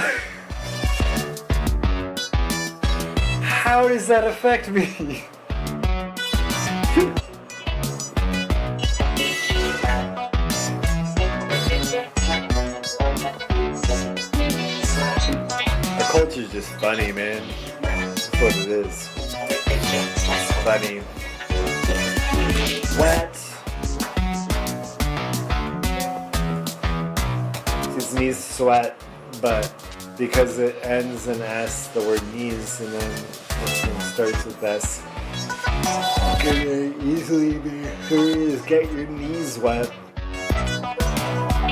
Speaker 1: How does that affect me? The culture's just funny, man. That's what it is. It's funny. What? His knees sweat, but because it ends in S, the word knees, and then it starts with S. Could easily be get your knees wet.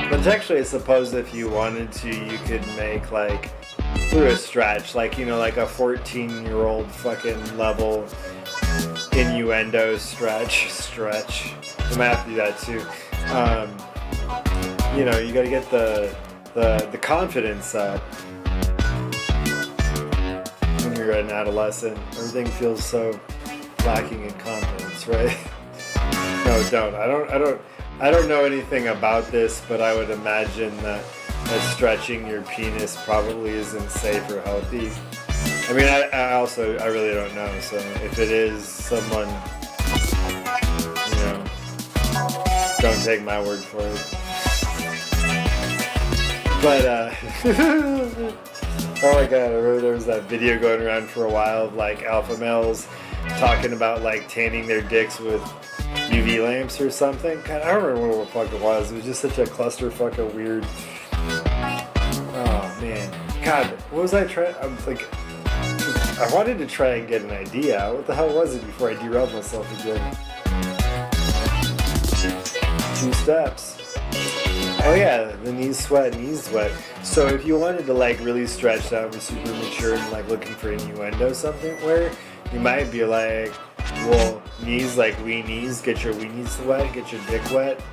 Speaker 1: But actually, I suppose if you wanted to, you could make, like, through a stretch, like, you know, like a 14-year-old fucking level innuendo stretch. I might have to do that too. You know, you gotta get the confidence up. When you're an adolescent, everything feels so lacking in confidence, right? No, don't. I don't know anything about this, but I would imagine that stretching your penis probably isn't safe or healthy. I mean, I really don't know. So if it is, someone, you know, don't take my word for it. But, oh my god, I remember there was that video going around for a while of, like, alpha males talking about, like, tanning their dicks with UV lamps or something. God, I don't remember what the fuck it was. It was just such a clusterfuck of weird. Oh man, God, what was I trying? I'm like, I wanted to try and get an idea. What the hell was it before I derailed myself again? 2 steps. Oh yeah, the knees sweat. So if you wanted to, like, really stretch out and be super mature and, like, looking for innuendo something, where you might be like, Well, knees like weenies. Get your weenies wet. Get your dick wet.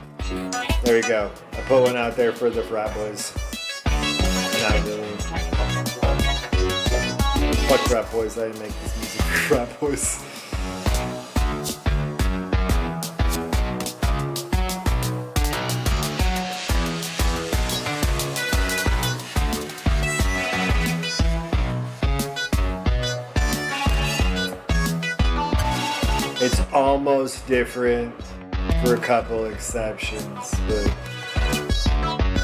Speaker 1: There you go. I put one out there for the frat boys. Not really. Fuck frat boys. I didn't make this music for frat boys. It's almost different for a couple exceptions, but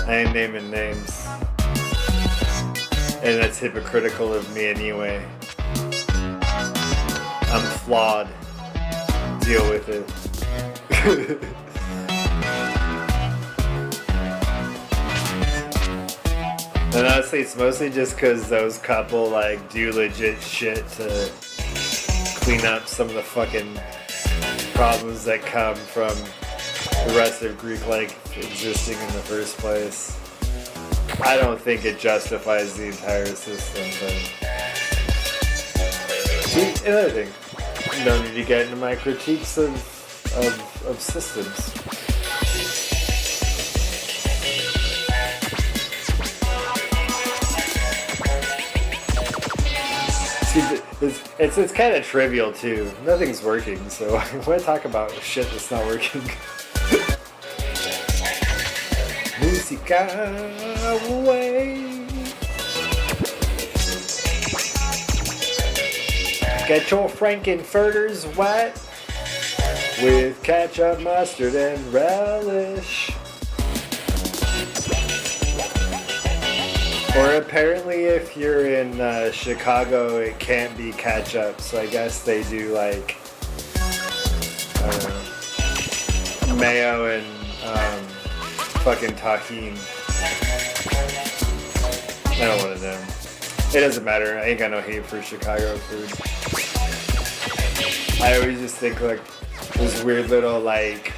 Speaker 1: I ain't naming names. And that's hypocritical of me anyway. I'm flawed. Deal with it. And honestly, it's mostly just because those couple like do legit shit to clean up some of the fucking problems that come from the rest of Greek life existing in the first place. I don't think it justifies the entire system, but see, another thing. No need to get into my critiques of systems. It's kind of trivial too. Nothing's working, so I want to talk about shit that's not working. Musica away. Get your Frankenfurters wet with ketchup, mustard, and relish. Or apparently if you're in Chicago, it can't be ketchup, so I guess they do like, I don't know, mayo and fucking tahini. I don't want to know. It doesn't matter, I ain't got no hate for Chicago food. I always just think like those weird little like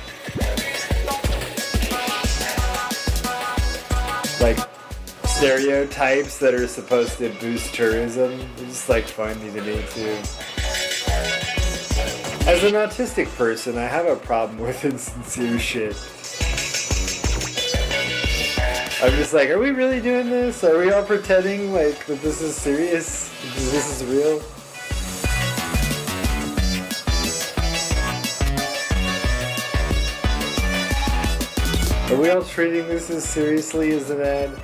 Speaker 1: stereotypes that are supposed to boost tourism. They're just like funny to me too. As an autistic person, I have a problem with insincere shit. I'm just like, are we really doing this? Are we all pretending like that this is serious? That this is real? Are we all treating this as seriously as an ad?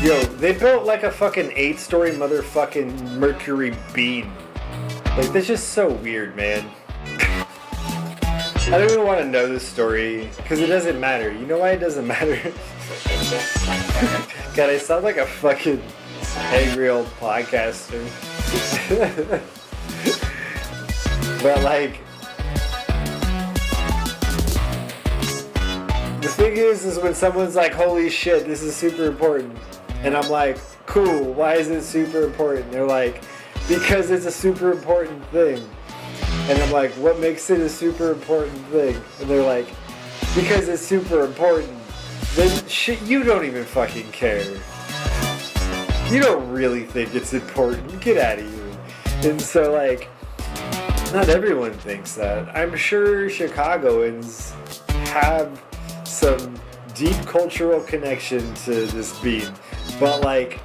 Speaker 1: Yo, they built like a fucking 8-story motherfucking Mercury beam. Like, that's just so weird, man. I don't even want to know this story, because it doesn't matter. You know why it doesn't matter? God, I sound like a fucking angry old podcaster. But like, the thing is when someone's like, holy shit, this is super important. And I'm like, cool, why is it super important? They're like, because it's a super important thing. And I'm like, what makes it a super important thing? And they're like, because it's super important. Then shit, you don't even fucking care. You don't really think it's important. Get out of here. And so like, not everyone thinks that. I'm sure Chicagoans have some deep cultural connection to this beam. But like,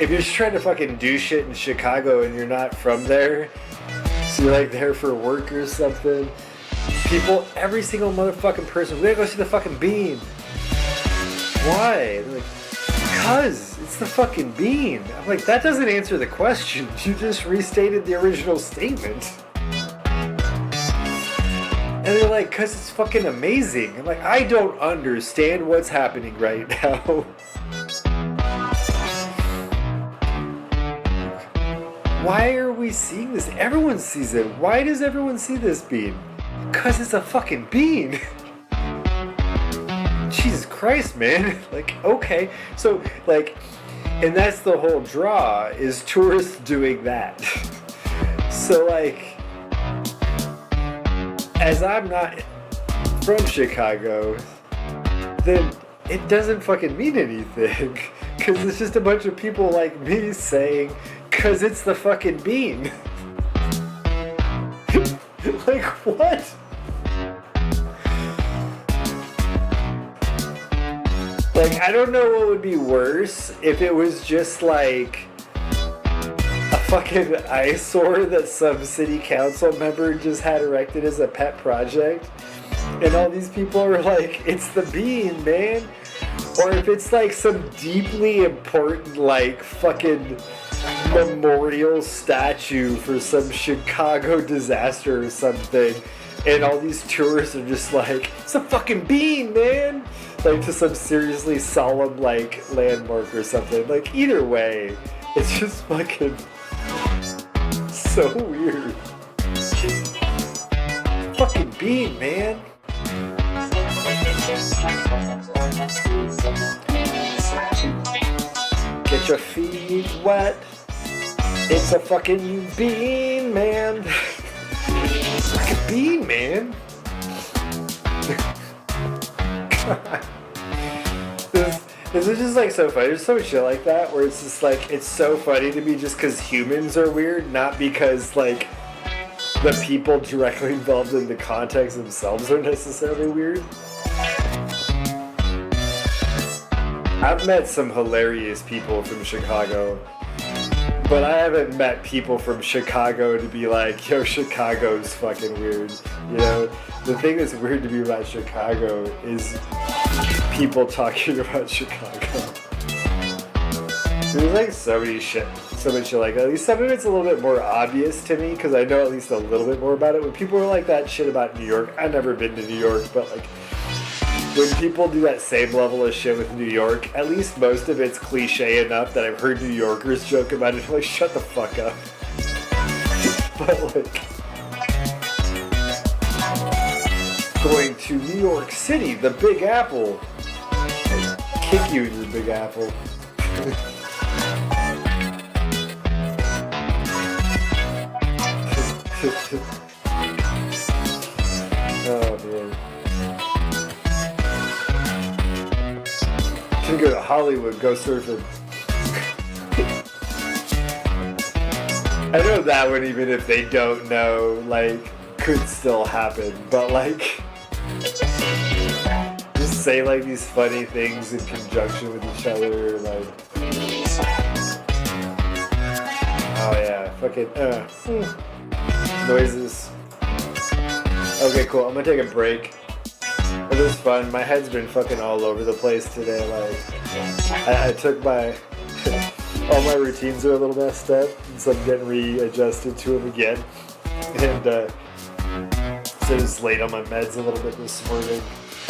Speaker 1: if you're just trying to fucking do shit in Chicago and you're not from there, so you're like there for work or something, people, every single motherfucking person, we gotta go see the fucking beam. Why? They're like, because it's the fucking beam. I'm like, that doesn't answer the question. You just restated the original statement. And they're like, because it's fucking amazing. I'm like, I don't understand what's happening right now. Why are we seeing this? Everyone sees it. Why does everyone see this beam? Because it's a fucking beam. Jesus Christ, man. Like, okay. So, like, and that's the whole draw, is tourists doing that. So, like, as I'm not from Chicago, then it doesn't fucking mean anything. Because it's just a bunch of people like me saying, because it's the fucking bean. Like, what? Like, I don't know what would be worse if it was just like a fucking eyesore that some city council member just had erected as a pet project. And all these people are like, it's the bean, man. Or if it's like some deeply important, like, fucking memorial statue for some Chicago disaster or something. And all these tourists are just like, it's a fucking bean, man. Like, to some seriously solemn, like, landmark or something. Like, either way, it's just fucking so weird. Fucking bean, man. Get your feet wet. It's a fucking bean, man. Fucking bean, man. God. This is just like so funny. There's so much shit like that where it's just like, it's so funny to me just because humans are weird, not because like the people directly involved in the context themselves are necessarily weird. I've met some hilarious people from Chicago, but I haven't met people from Chicago to be like, yo, Chicago's fucking weird. You know, the thing that's weird to me about Chicago is people talking about Chicago. There's like so much shit like that. At least some of it's a little bit more obvious to me because I know at least a little bit more about it. When people are like that shit about New York, I've never been to New York, but like when people do that same level of shit with New York, at least most of it's cliche enough that I've heard New Yorkers joke about it. I'm like, shut the fuck up. But like, going to New York City, the Big Apple. I'll kick you in your Big Apple. Oh man. Can go to Hollywood, go surfing. I know that one, even if they don't know, like, could still happen. But like, just say like these funny things in conjunction with each other, like. Oh yeah, fucking noises. Okay, cool. I'm gonna take a break. It was fun. My head's been fucking all over the place today. Like, I took my all my routines are a little messed up, and so I'm getting readjusted to them again. And so I just laid on my meds a little bit this morning,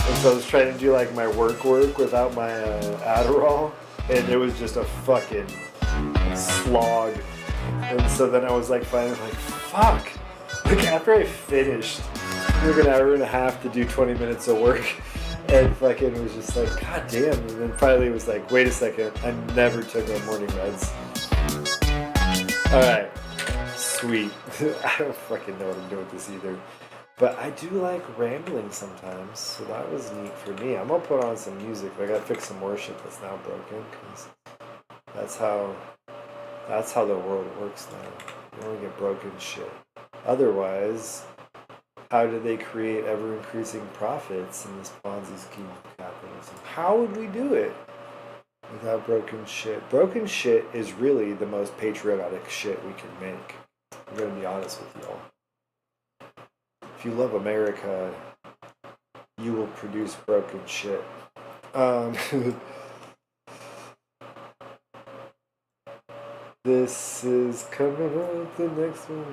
Speaker 1: and so I was trying to do like my work without my Adderall, and it was just a fucking slog. And so then I was like, finally, like, fuck. Like after I finished. Like an hour and a half to do 20 minutes of work, and fucking was just like, god damn. And then finally it was like, wait a second, I never took my morning meds. Alright, sweet. I don't fucking know what I'm doing with this either, but I do like rambling sometimes, so that was neat for me. I'm gonna put on some music. I gotta fix some more shit that's now broken, because that's how the world works now. You only get broken shit. Otherwise, how do they create ever-increasing profits in this Ponzi scheme of capitalism? How would we do it without broken shit? Broken shit is really the most patriotic shit we can make. I'm gonna be honest with y'all. If you love America, you will produce broken shit. This is coming up the next one,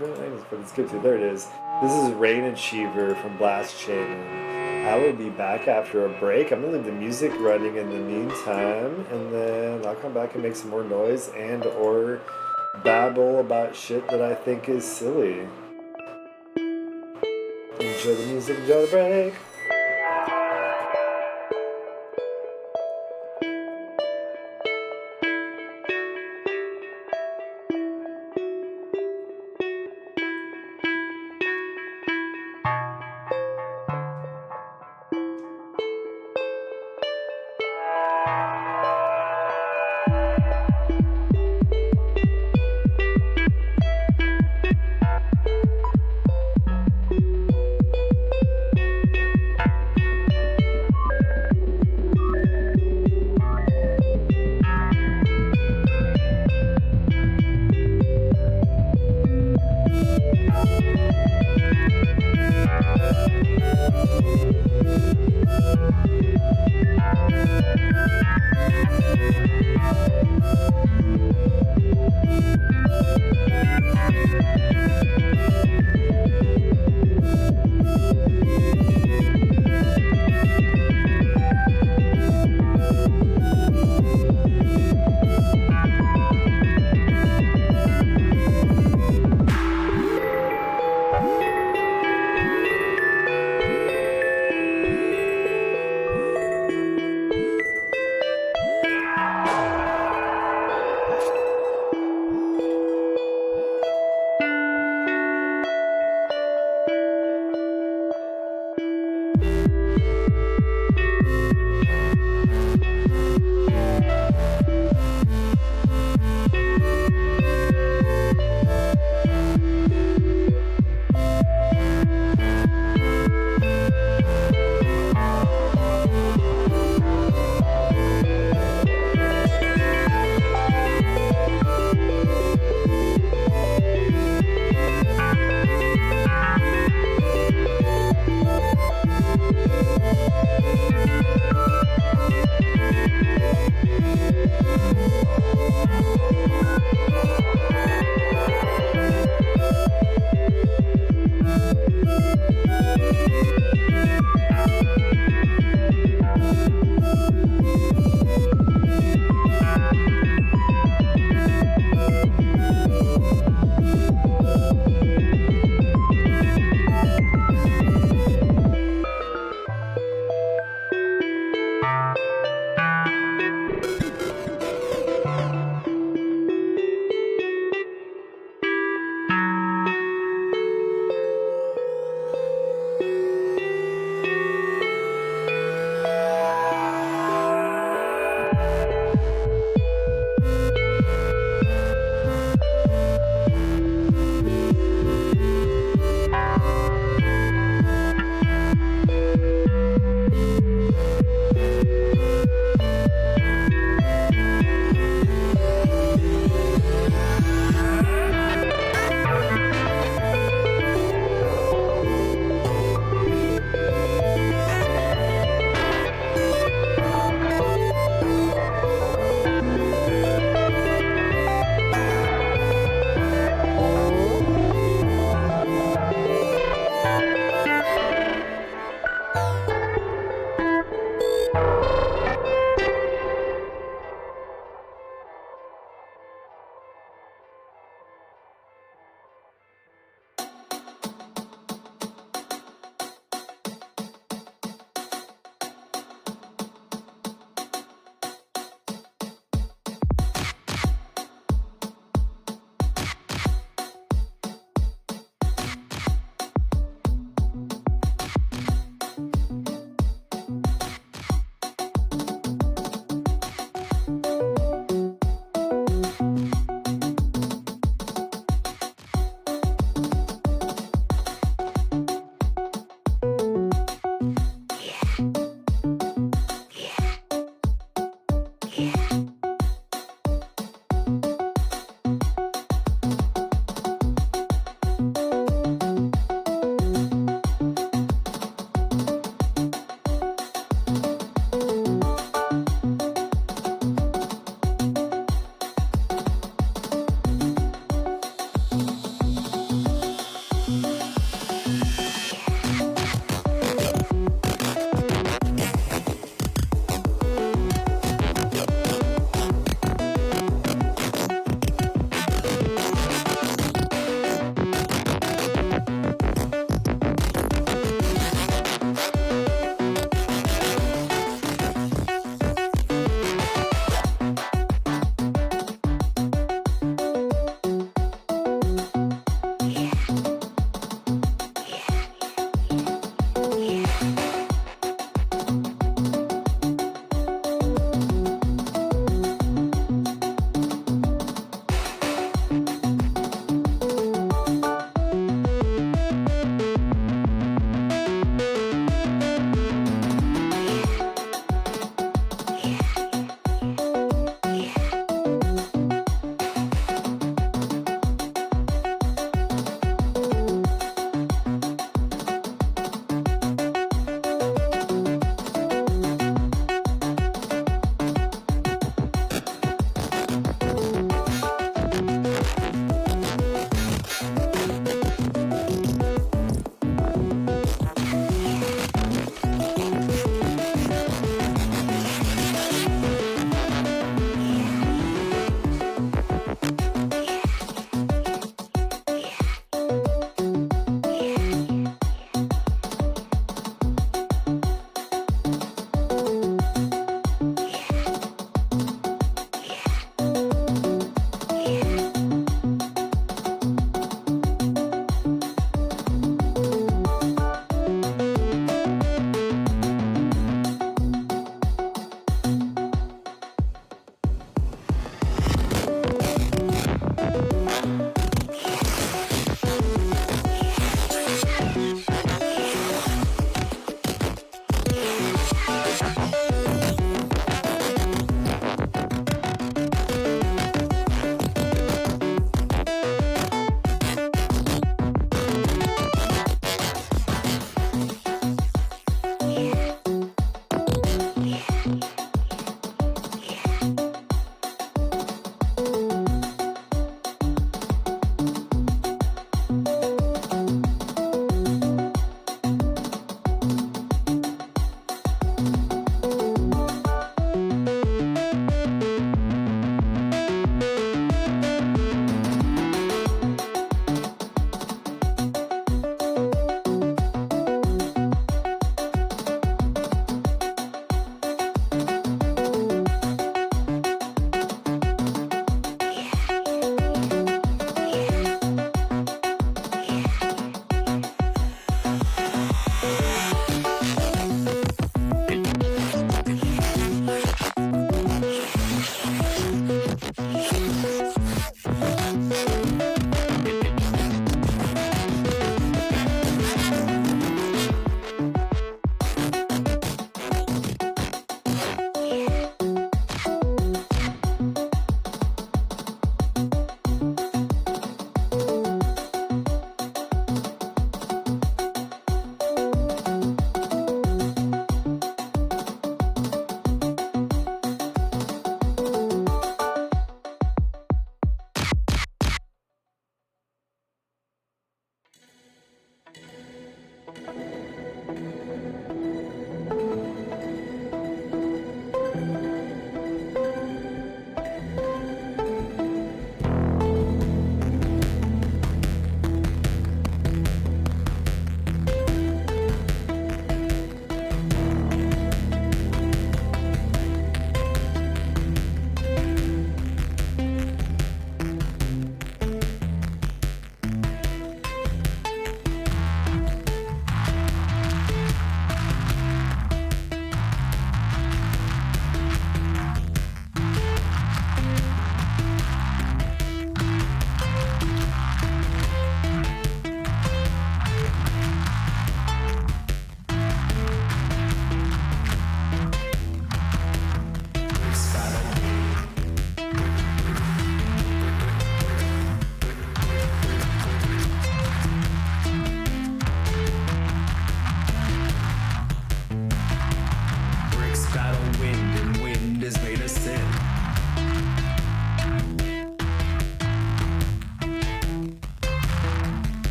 Speaker 1: but it's good too. There it is. This is Rain Achiever from Blast Chain. I will be back after a break. I'm gonna leave the music running in the meantime, and then I'll come back and make some more noise and or babble about shit that I think is silly. Enjoy the music, enjoy the break.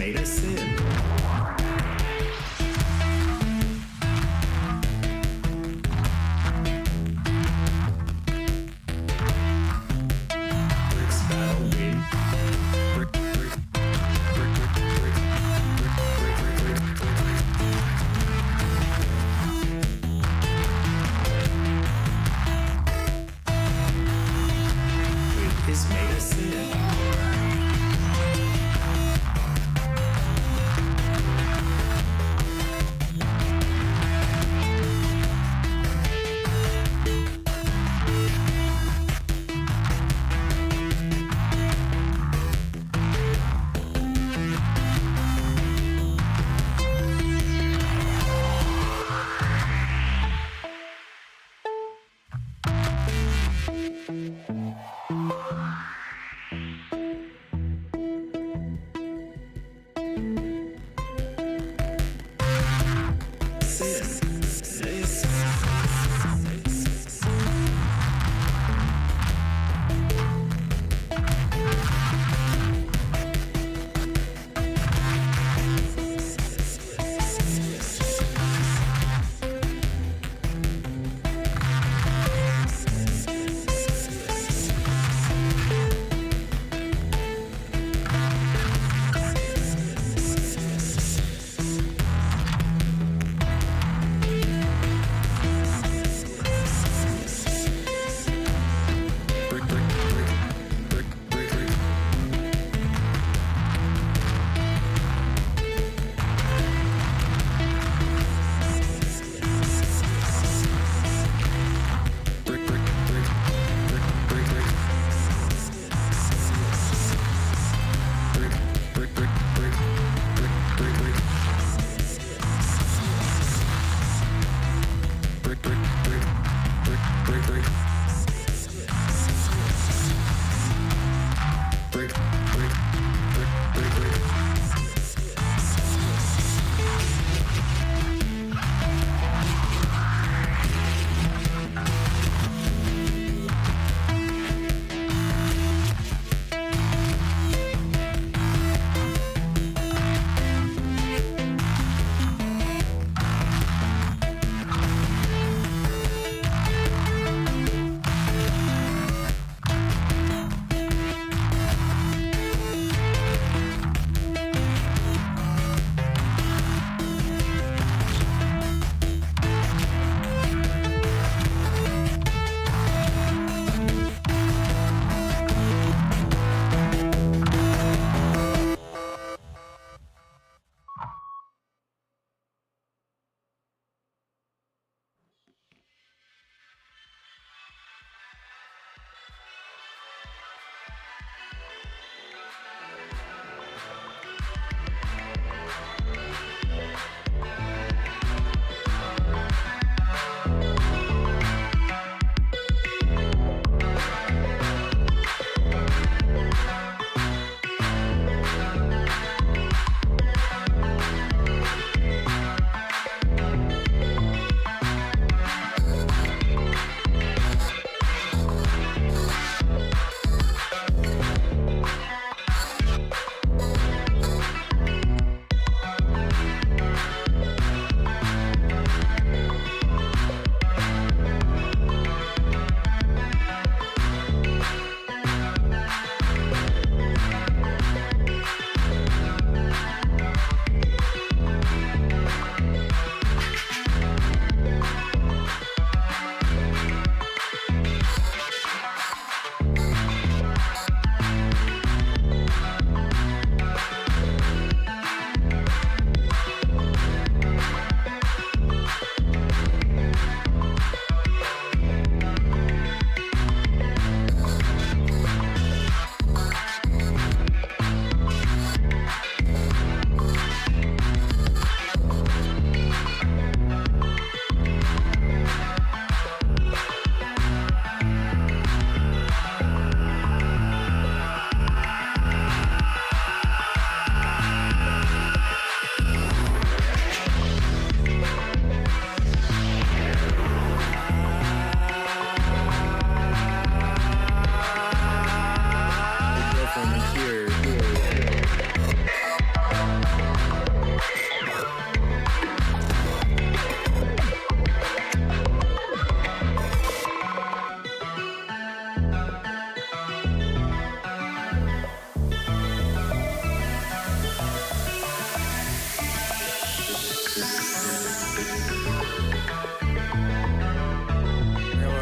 Speaker 2: made us sin. Bricks battle win. Brick, brick, brick, brick, brick, brick, brick, brick, brick. Brick is made us sin.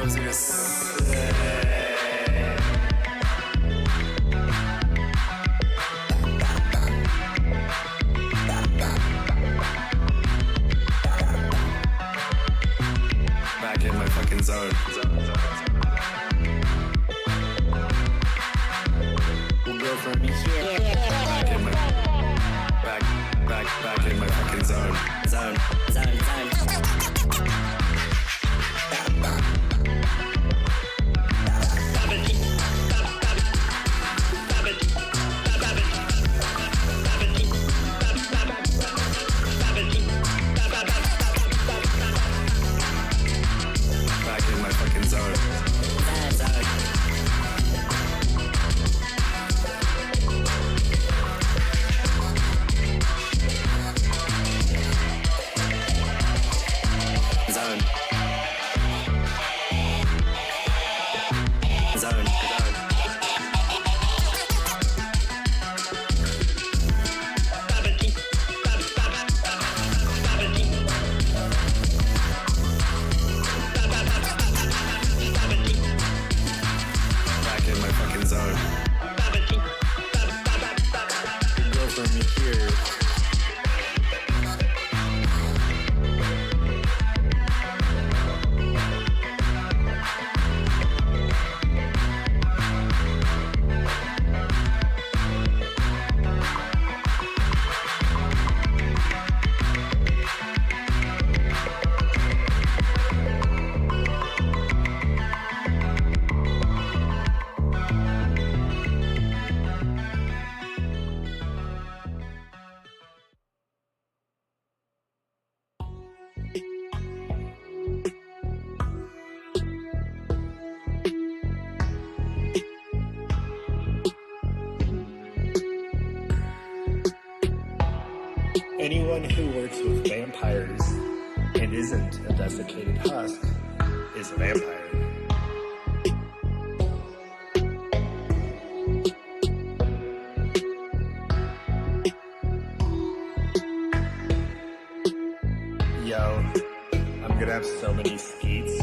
Speaker 2: Back in my fucking zone. We'll go from here. Back in my back in my fucking zone. Zone. Back in my fucking zone. Back in my fucking zone. Go from here.
Speaker 1: Anyone who works with vampires and isn't a desiccated husk is a vampire. Yo, I'm gonna have so many skeets.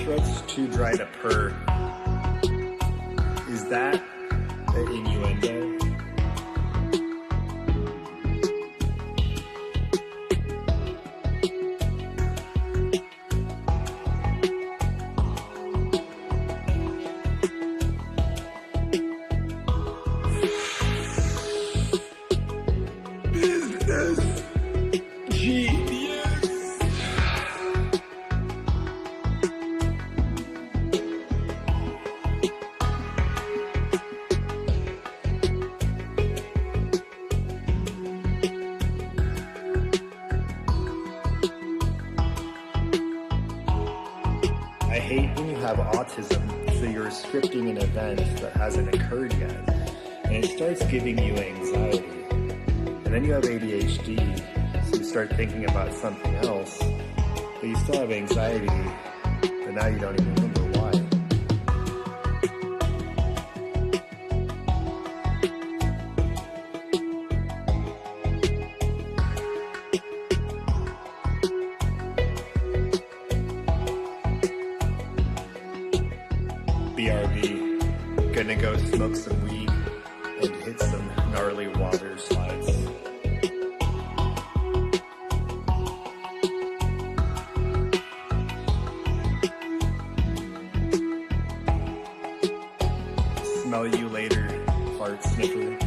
Speaker 1: Throat's too dry to purr. Is that an innuendo? Business genius. I hate when you have autism, so you're scripting an event that hasn't occurred yet, and it starts giving you anxiety. And then you have ADHD, so you start thinking about something else, but you still have anxiety, but now you don't even remember why. BRB, gonna go smoke some weed and hit some gnarly water slides. Smell you later, fart sniffer.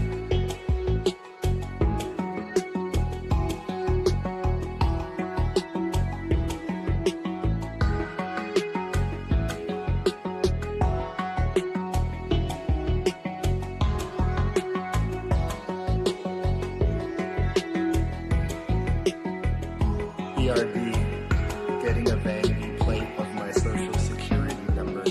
Speaker 1: BRB, getting a vanity plate of my social security number.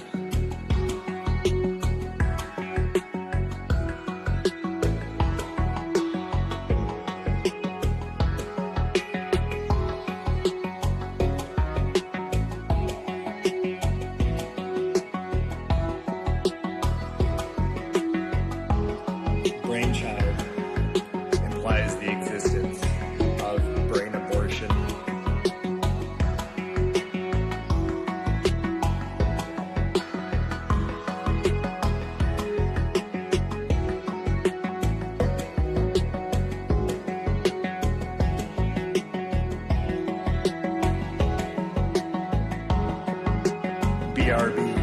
Speaker 2: BRB.